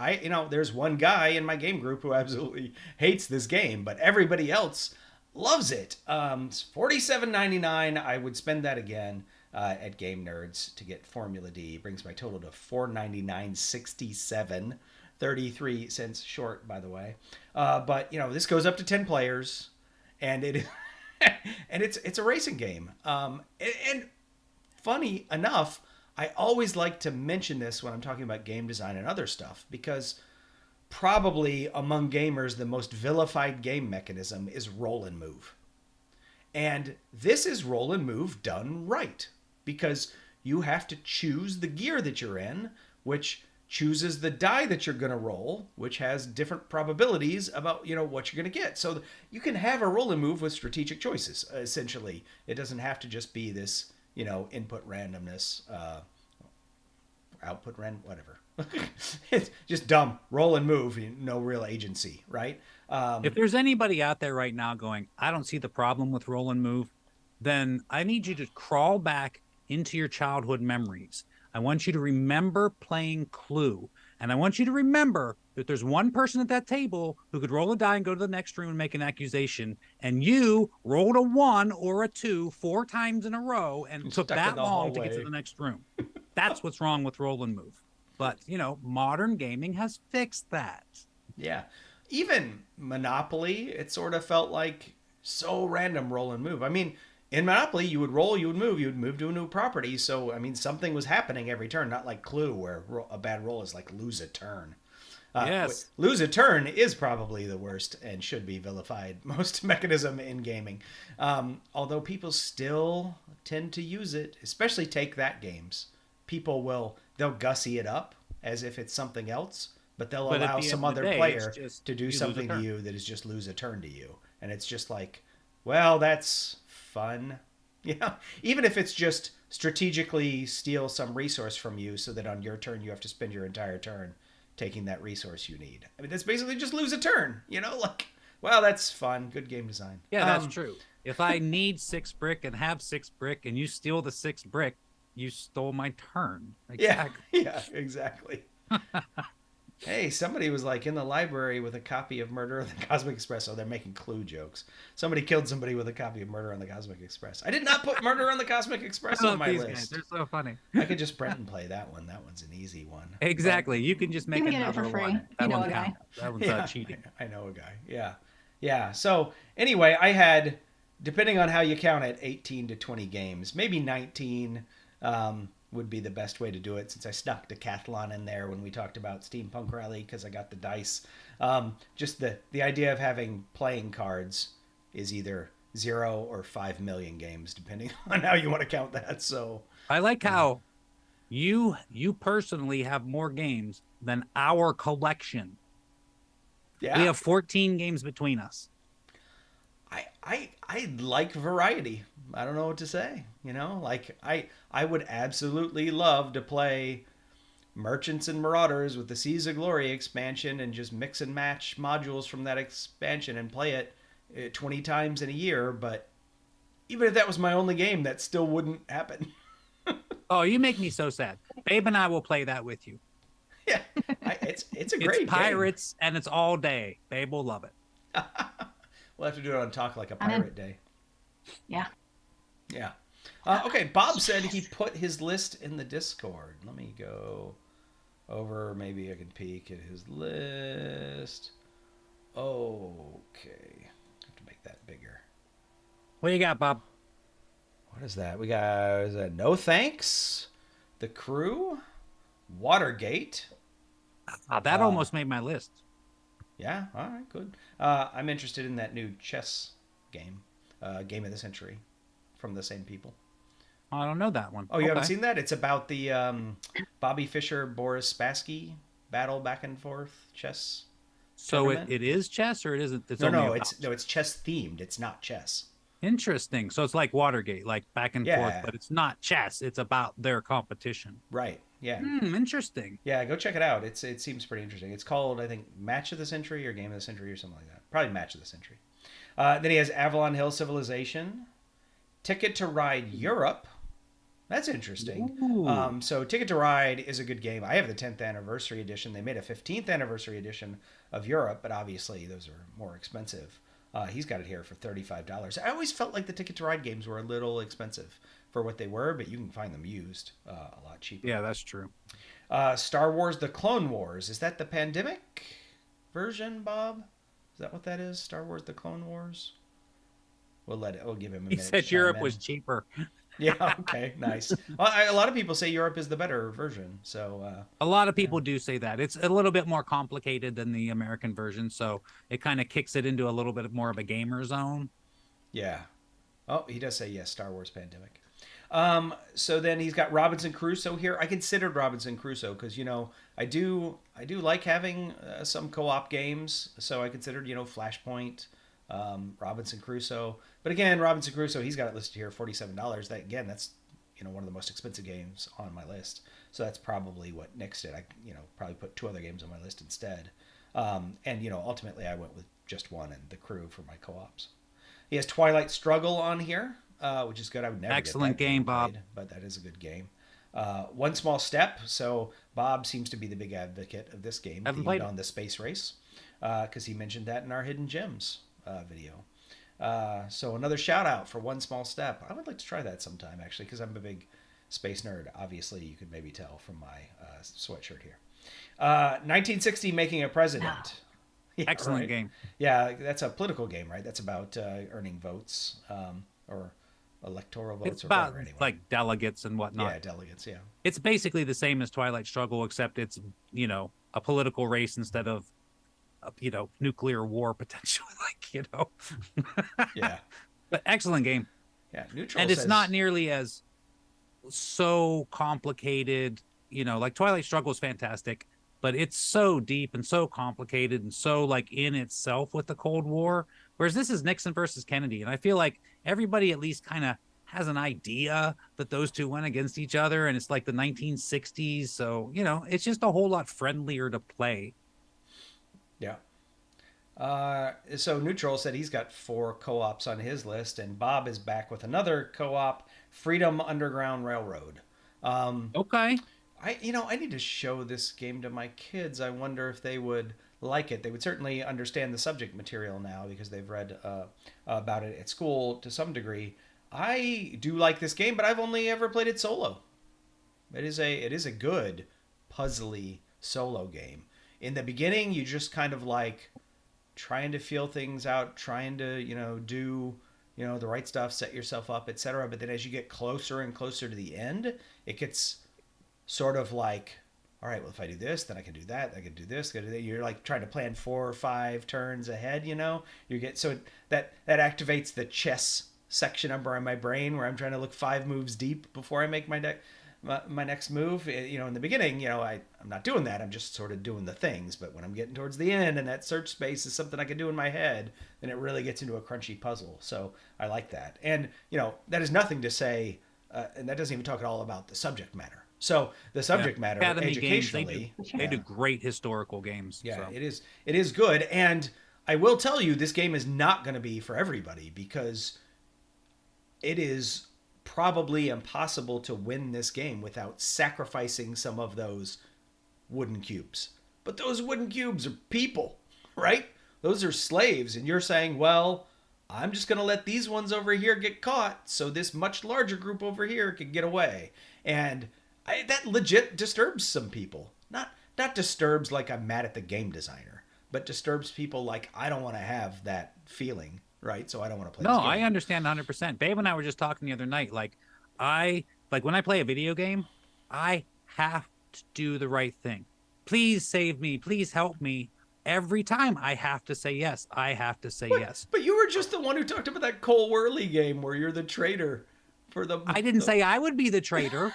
There's one guy in my game group who absolutely hates this game, but everybody else loves it. It's $47.99. I would spend that again. At Game Nerds to get Formula D. Brings my total to $499.67, 33 cents short, by the way. But this goes up to 10 players, and it's a racing game. And funny enough, I always like to mention this when I'm talking about game design and other stuff, because probably among gamers the most vilified game mechanism is roll and move. And this is roll and move done right. Because you have to choose the gear that you're in, which chooses the die that you're going to roll, which has different probabilities about, what you're going to get. So you can have a roll and move with strategic choices, essentially. It doesn't have to just be this, input randomness, output random, whatever. It's just dumb. Roll and move, no real agency, right? If there's anybody out there right now going, I don't see the problem with roll and move, then I need you to crawl back into your childhood memories. I want you to remember playing Clue. And I want you to remember that there's one person at that table who could roll a die and go to the next room and make an accusation. And you rolled a 1 or a 2 4 times in a row and took that long to get to the next room. That's what's wrong with roll and move. But, modern gaming has fixed that. Yeah. Even Monopoly, it sort of felt like so random roll and move. I mean, in Monopoly, you would roll, you would move to a new property. So, something was happening every turn, not like Clue, where a bad roll is like lose a turn. Yes. Lose a turn is probably the worst and should be vilified most mechanism in gaming. Although people still tend to use it, especially take that games. They'll gussy it up as if it's something else, but they'll But at allow the some end of the other day, player it's just to do you lose a something to turn. you that is just lose a turn to you. And it's just like, well, that's fun. Yeah. Even if it's just strategically steal some resource from you so that on your turn you have to spend your entire turn taking that resource you need. I mean, that's basically just lose a turn, like, well, that's fun. Good game design. Yeah, that's true. If I need 6 brick and have 6 brick and you steal the 6 brick, you stole my turn. Exactly. Yeah, exactly. Hey, somebody was like in the library with a copy of Murder on the Cosmic Express. Oh, they're making Clue jokes. Somebody killed somebody with a copy of Murder on the Cosmic Express. I did not put Murder on the Cosmic Express on my list. Guys. They're so funny. I could just print and play that one. That one's an easy one. Exactly. You can just make can get it another for free. one. That You know one a guy. counts. That one's cheating. I know a guy. Yeah. Yeah. So anyway, I had, depending on how you count it, 18 to 20 games, maybe 19 would be the best way to do it, since I snuck Decathlon in there when we talked about Steampunk Rally because I got the dice. Just the idea of having playing cards is either 0 or 5 million games, depending on how you want to count that. So I like how you personally have more games than our collection. yeah, We have 14 games between us. I like variety. I don't know what to say. Like I would absolutely love to play Merchants and Marauders with the Seas of Glory expansion and just mix and match modules from that expansion and play it 20 times in a year. But even if that was my only game, that still wouldn't happen. Oh, you make me so sad. Babe and I will play that with you. Yeah, it's a great It's pirates and it's all day. Babe will love it. game. We'll have to do it on Talk Like a Pirate Day. Yeah. Yeah. Okay, Bob said he put his list in the Discord. Let me go over. Maybe I can peek at his list. Okay. Have to make that bigger. What do you got, Bob? What is that? We got No Thanks, The Crew, Watergate. That almost made my list. Yeah, all right, good. I'm interested in that new chess game, Game of the Century, from the same people. I don't know that one. Oh, you haven't seen that? It's about the Bobby Fischer, Boris Spassky battle back and forth chess. So tournament. it is chess, or it isn't? It's No, it's chess themed. It's not chess. Interesting. So it's like Watergate, like back and forth, but it's not chess. It's about their competition. Right. Yeah. Interesting. Yeah, go check it out. It seems pretty interesting. It's called, I think, Match of the Century or Game of the Century or something like that. Probably Match of the Century. Then he has Avalon Hill Civilization, Ticket to Ride Europe. That's interesting. So Ticket to Ride is a good game. I have the 10th anniversary edition. They made a 15th anniversary edition of Europe, but obviously those are more expensive. He's got it here for $35. I always felt like the Ticket to Ride games were a little expensive for what they were, but you can find them used a lot cheaper. Yeah, that's true. Star Wars: The Clone Wars. Is that the pandemic version, Bob? Is that what that is? Star Wars: The Clone Wars. We'll give him a minute. He said Europe was cheaper. Yeah. Okay. Nice. Well, a lot of people say Europe is the better version. So a lot of people do say that. It's a little bit more complicated than the American version, so it kind of kicks it into a little bit more of a gamer zone. Yeah. Oh, he does say yes. Star Wars Pandemic. So then he's got Robinson Crusoe here. I considered Robinson Crusoe because I do like having some co-op games. So I considered Flashpoint, Robinson Crusoe. But again, Robinson Crusoe, he's got it listed here, $47. That's one of the most expensive games on my list. So that's probably what nixed it. I probably put 2 other games on my list instead. And ultimately I went with just one and The Crew for my co-ops. He has Twilight Struggle on here, which is good. I would never Excellent get that game, played, Bob. but that is a good game. One Small Step. So Bob seems to be the big advocate of this game, Haven't played on the space race, because he mentioned that in our Hidden Gems video. So another shout out for One Small Step. I would like to try that sometime, actually, because I'm a big space nerd. Obviously, you could maybe tell from my sweatshirt here. 1960 Making a President. Yeah, Excellent right. game. Yeah, that's a political game, right? That's about earning votes or electoral votes. It's or about whatever, anyway. like delegates and whatnot. Yeah, delegates, yeah. It's basically the same as Twilight Struggle, except it's, a political race instead of nuclear war potentially. Yeah. But excellent game. Yeah. Neutral And it's says, not nearly as so complicated. Like Twilight Struggle is fantastic, but it's so deep and so complicated and so like in itself with the Cold War. Whereas this is Nixon versus Kennedy. And I feel like everybody at least kind of has an idea that those two went against each other. And it's like the 1960s. So, it's just a whole lot friendlier to play. Yeah. So Neutral said he's got 4 co-ops on his list, and Bob is back with another co-op, Freedom Underground Railroad. Okay. I need to show this game to my kids. I wonder if they would like it. They would certainly understand the subject material now because they've read about it at school to some degree. I do like this game, but I've only ever played it solo. It is a good puzzly solo game. In the beginning, you just kind of like trying to feel things out, trying to do the right stuff, set yourself up, etc. But then as you get closer and closer to the end, it gets sort of like, all right, well, if I do this, then I can do that. I can do this. I can do that. You're like trying to plan 4 or 5 turns ahead. That activates the chess section of my brain where I'm trying to look 5 moves deep before I make my next move. In the beginning, I'm not doing that. I'm just sort of doing the things. But when I'm getting towards the end and that search space is something I can do in my head, then it really gets into a crunchy puzzle. So I like that. And, that is nothing to say, and that doesn't even talk at all about the subject matter. So the subject matter, Academy educationally, games, they do great historical games. Yeah, so. It is good. And I will tell you, this game is not going to be for everybody because it is probably impossible to win this game without sacrificing some of those wooden cubes. But those wooden cubes are people, right? Those are slaves. And you're saying, well, I'm just going to let these ones over here get caught so this much larger group over here can get away. And that legit disturbs some people. Not disturbs like I'm mad at the game designer, but disturbs people like I don't want to have that feeling, right? So I don't want to play this game. I understand 100%. Babe and I were just talking the other night. Like when I play a video game, I have to do the right thing. Please save me. Please help me. Every time I have to say yes. I have to say yes. But you were just the one who talked about that Cole Worley game where you're the traitor for the... I didn't say I would be the traitor.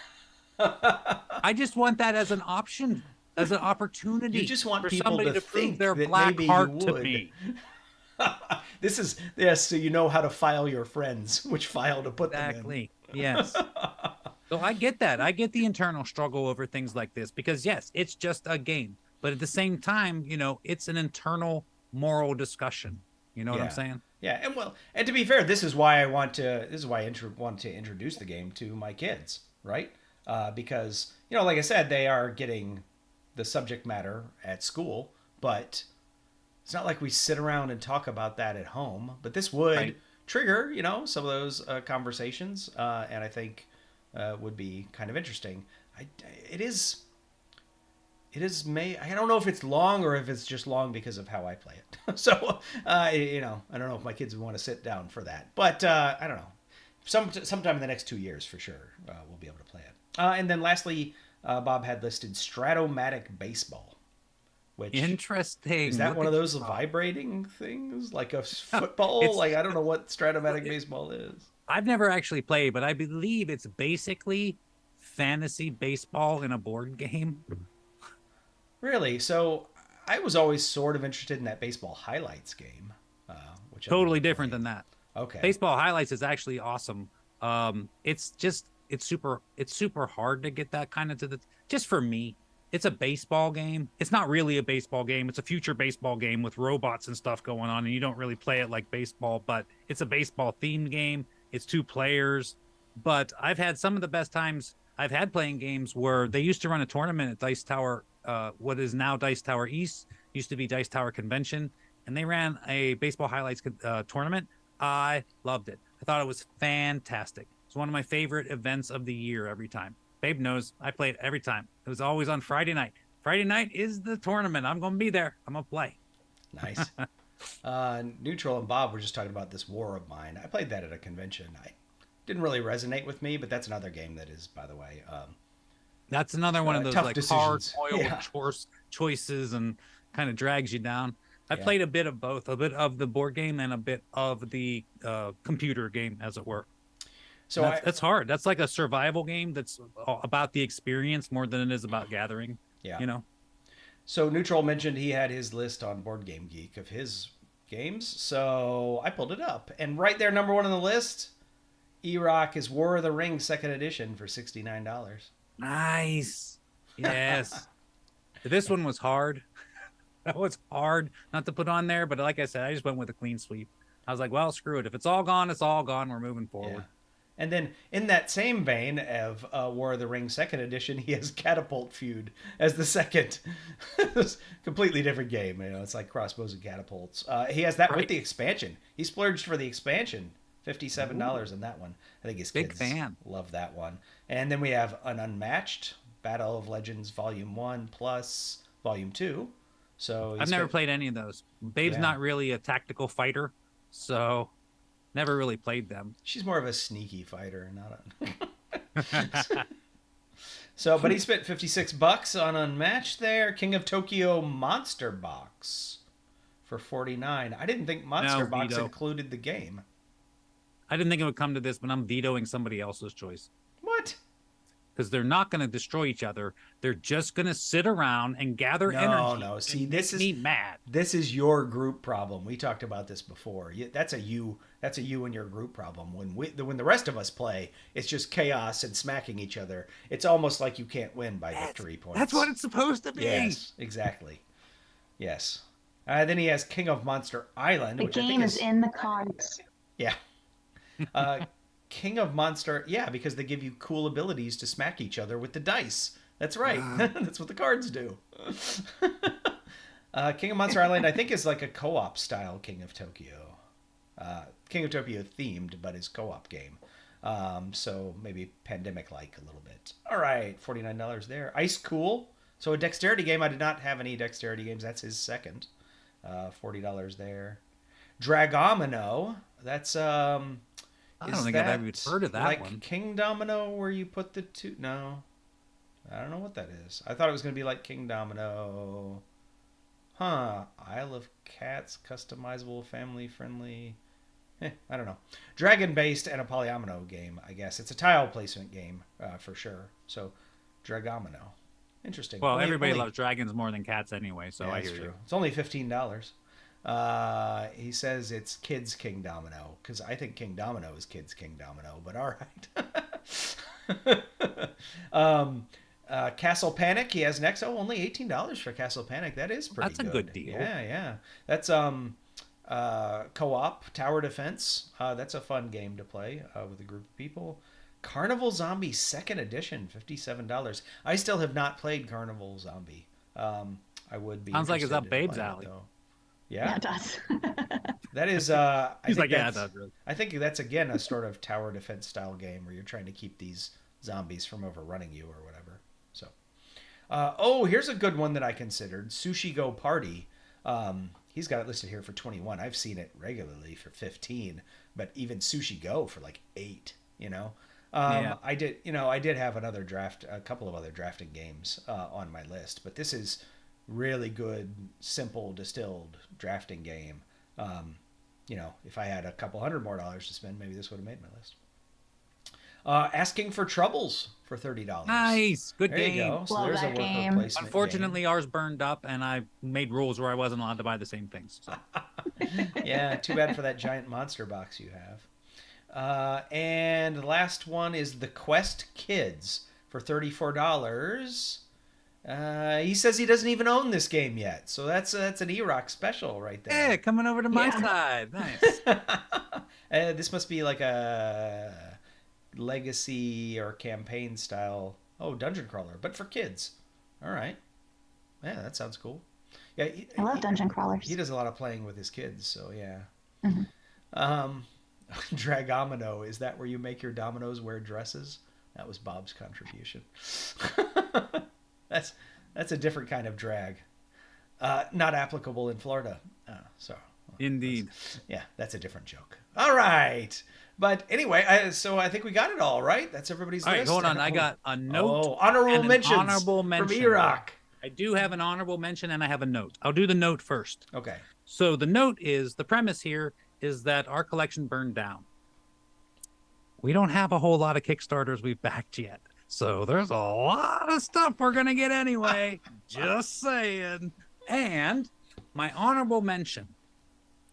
I just want that as an option, as an opportunity. You just want for people somebody to prove think their that black maybe heart you to would. me. This is, yes, so you know how to file your friends, which file to put them in. Exactly. Yes. So I get that. I get the internal struggle over things like this because, yes, it's just a game. But at the same time, it's an internal moral discussion. You know what I'm saying? Yeah, and to be fair, this is why I want to introduce the game to my kids, right? Because, like I said, they are getting the subject matter at school, but it's not like we sit around and talk about that at home. But this would trigger, some of those conversations, and I think would be kind of interesting. I don't know if it's long or if it's just long because of how I play it. So, I don't know if my kids would want to sit down for that. But I don't know. Sometime in the next 2 years, for sure, we'll be able to play it. And then lastly, Bob had listed Stratomatic Baseball. Which, interesting. is that one of those vibrating things? Like a football? I don't know what Stratomatic Baseball is. I've never actually played, but I believe it's basically fantasy baseball in a board game. Really? So I was always sort of interested in that Baseball Highlights game. Which totally different than that. Okay. Baseball Highlights is actually awesome. It's super hard to get that kind of just for me. It's a baseball game. It's not really a baseball game. It's a future baseball game with robots and stuff going on, and you don't really play it like baseball, but it's a baseball themed game. It's 2 players, but I've had some of the best times I've had playing games where they used to run a tournament at Dice Tower, what is now Dice Tower East, used to be Dice Tower Convention, and they ran a Baseball Highlights tournament. I loved it. I thought it was fantastic. It's one of my favorite events of the year every time. Babe knows I play it every time. It was always on Friday night. Friday night is the tournament. I'm going to be there. I'm going to play. Nice. Neutral and Bob were just talking about this War of Mine. I played that at a convention. I didn't really resonate with me, but that's another game that is, by the way, that's another one of those tough like decisions. hard boiled choices and kind of drags you down. I Yeah. played a bit of both, a bit of the board game and a bit of the computer game, as it were. So That's hard. That's like a survival game that's about the experience more than it is about gathering. Yeah. You know? So Neutral mentioned he had his list on Board Game Geek of his games, so I pulled it up. And right there, number 1 on the list, Erock is War of the Ring 2nd edition for $69. Nice. Yes. This one was hard. That was hard not to put on there, but like I said, I just went with a clean sweep. I was like, well, screw it. If it's all gone, it's all gone. We're moving forward. Yeah. And then in that same vein of War of the Ring 2nd edition, he has Catapult Feud as the second. It's a completely different game. You know, it's like crossbows and catapults. He has that with the expansion. He splurged for the expansion. $57 in that one. I think his kids love that one. And then we have an Unmatched, Battle of Legends Volume 1 plus Volume 2. So I've never played any of those. Babe's not really a tactical fighter, so never really played them. She's more of a sneaky fighter, not a... So, but he spent $56 on Unmatched there. King of Tokyo Monster Box for $49. I didn't think Monster Box included the game. I didn't think it would come to this, but I'm vetoing somebody else's choice. What? Because they're not going to destroy each other. They're just going to sit around and gather energy. No. See, this is me mad. This is your group problem. We talked about this before. That's a you and your group problem. When the rest of us play, it's just chaos and smacking each other. It's almost like you can't win by victory points. That's what it's supposed to be. Yes, exactly. Yes. Then he has King of Monster Island. The game is in the cards. Yeah. King of Monster, because they give you cool abilities to smack each other with the dice. That's right. That's what the cards do. King of Monster Island, I think, is like a co-op style King of Tokyo. King of Tokyo themed, but is co-op game. So maybe pandemic-like a little bit. All right, $49 there. Ice Cool. So a dexterity game. I did not have any dexterity games. That's his second. $40 there. Dragomino. That's I don't think I've ever heard of that like one. King Domino, where you put the two? No, I don't know what that is. I thought it was going to be like King Domino. Huh? Isle of Cats, customizable, family friendly. I don't know. Dragon based and a polyomino game. I guess it's a tile placement game for sure. So, Dragomino. Interesting. Well, everybody loves dragons more than cats anyway, so I hear you. It's only $15. He says it's Kids King Domino, because I think King Domino is Kids King Domino, but all right. Castle Panic he has next. Oh, only $18 for Castle Panic. That is pretty good. That's a good deal. Yeah. That's co-op tower defense. That's a fun game to play with a group of people. Carnival Zombie 2nd edition, $57. I still have not played Carnival Zombie. I would be. Sounds like it's up Babe's alley. Yeah, it does. That is. He's like, yeah, that's really. I think that's again a sort of tower defense style game where you're trying to keep these zombies from overrunning you or whatever. So, here's a good one that I considered: Sushi Go Party. He's got it listed here for 21. I've seen it regularly for 15, but even Sushi Go for like 8. You know. I did have a couple of other drafting games on my list, but this is really good, simple, distilled drafting game. If I had a couple $100 more to spend, maybe this would have made my list. Asking for Troubles for $30. Nice, good there game. You go. So Love there's that a game. placement Unfortunately, ours burned up, and I made rules where I wasn't allowed to buy the same things. So. Yeah, too bad for that giant monster box you have. And the last one is The Quest Kids for $34. He says he doesn't even own this game yet, so that's an Erock special right there. Yeah, coming over to my side. Nice. This must be like a legacy or campaign style. Oh, dungeon crawler, but for kids. All right. Yeah, that sounds cool. Yeah, I love dungeon crawlers. He does a lot of playing with his kids, so yeah. Mm-hmm. Dragomino, is that where you make your dominoes wear dresses? That was Bob's contribution. That's a different kind of drag. Not applicable in Florida. Indeed. That's a different joke. All right. But anyway, so I think we got it all, right? That's everybody's list. All right, hold on. I got a note. Honorable mentions honorable mention from Erock. I do have an honorable mention and I have a note. I'll do the note first. Okay. So the note is, the premise here is that our collection burned down. We don't have a whole lot of Kickstarters we've backed yet. So there's a lot of stuff we're going to get anyway. Just saying. And my honorable mention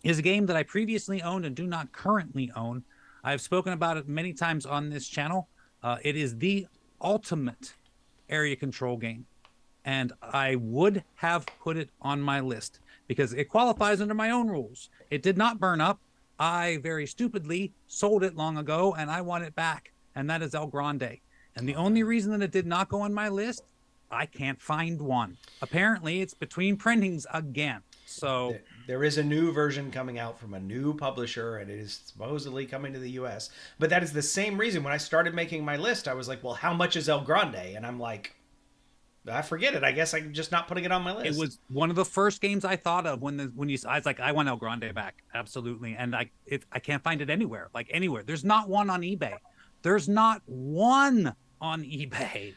is a game that I previously owned and do not currently own. I've spoken about it many times on this channel. It is the ultimate area control game. And I would have put it on my list because it qualifies under my own rules. It did not burn up. I very stupidly sold it long ago and I want it back. And that is El Grande. And the only reason that it did not go on my list, I can't find one. Apparently it's between printings again. So there is a new version coming out from a new publisher, and it is supposedly coming to the US. But that is the same reason when I started making my list, I was like, well, how much is El Grande? And I'm like, I forget it. I guess I'm just not putting it on my list. It was one of the first games I thought of when I was like, I want El Grande back. Absolutely. And I can't find it anywhere, like anywhere. There's not one on eBay. There's not one on eBay.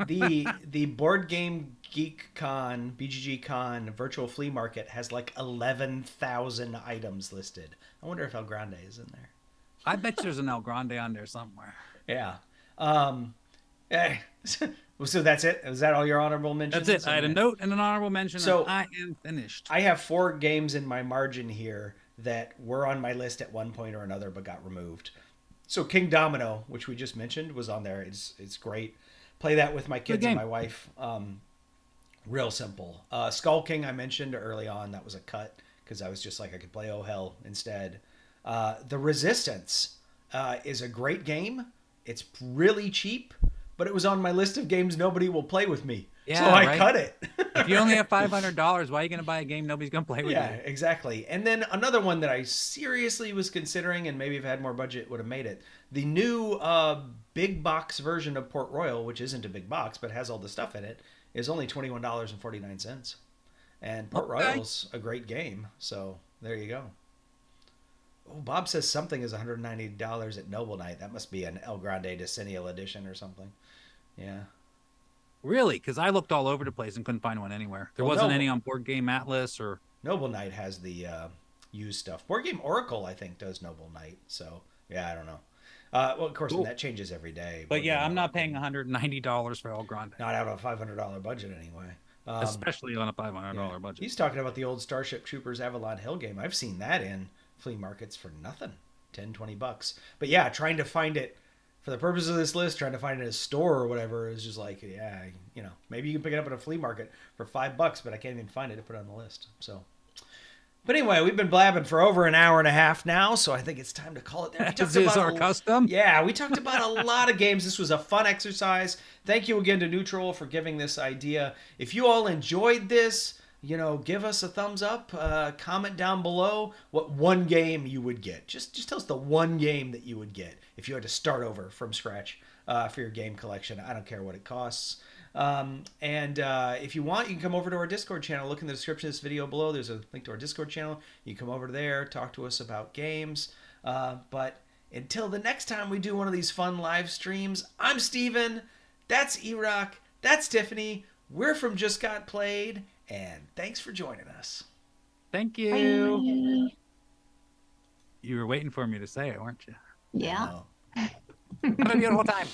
The Board Game Geek Con, BGG Con virtual flea market has like 11,000 items listed. I wonder if El Grande is in there. I bet there's an El Grande on there somewhere. Yeah. So that's it? Is that all your honorable mentions? That's it. I had a note and an honorable mention, so and I am finished. I have 4 games in my margin here that were on my list at one point or another but got removed. So King Domino, which we just mentioned, was on there. It's great. Play that with my kids and my wife. Real simple. Skull King I mentioned early on. That was a cut because I was just like, I could play Oh Hell instead. The Resistance is a great game. It's really cheap, but it was on my list of games nobody will play with me. Yeah, so I cut it. If you only have $500, why are you going to buy a game nobody's going to play with you? Yeah, exactly. And then another one that I seriously was considering, and maybe if I had more budget would have made it. The new big box version of Port Royal, which isn't a big box but has all the stuff in it, is only $21.49. And Port Royal's a great game, so there you go. Oh, Bob says something is $190 at Noble Night. That must be an El Grande Decennial Edition or something. Yeah. Really? Because I looked all over the place and couldn't find one anywhere. There wasn't any on Board Game Atlas or... Noble Night has the used stuff. Board Game Oracle, I think, does Noble Night. So, yeah, I don't know. Well, of course, that changes every day. But yeah, I'm not paying $190 for El Grande. Not out of a $500 budget anyway. Especially on a $500 budget. He's talking about the old Starship Troopers Avalon Hill game. I've seen that in flea markets for nothing. $10-20. But yeah, trying to find it for the purpose of this list, trying to find it in a store or whatever is just like, yeah, you know, maybe you can pick it up at a flea market for $5, but I can't even find it to put it on the list. So, but anyway, we've been blabbing for over an hour and a half now, so I think it's time to call it there. This is our custom. Yeah, we talked about a lot of games. This was a fun exercise. Thank you again to Neutral for giving this idea. If you all enjoyed this, you know, give us a thumbs up, comment down below what one game you would get. Just tell us the one game that you would get if you had to start over from scratch for your game collection. I don't care what it costs. If you want, you can come over to our Discord channel. Look in the description of this video below. There's a link to our Discord channel. You can come over there, talk to us about games. But until the next time we do one of these fun live streams, I'm Steven. That's Erock. That's Tiffany. We're from Just Got Played. And thanks for joining us. Thank you. Bye. You were waiting for me to say it, weren't you? Yeah. Have a beautiful time.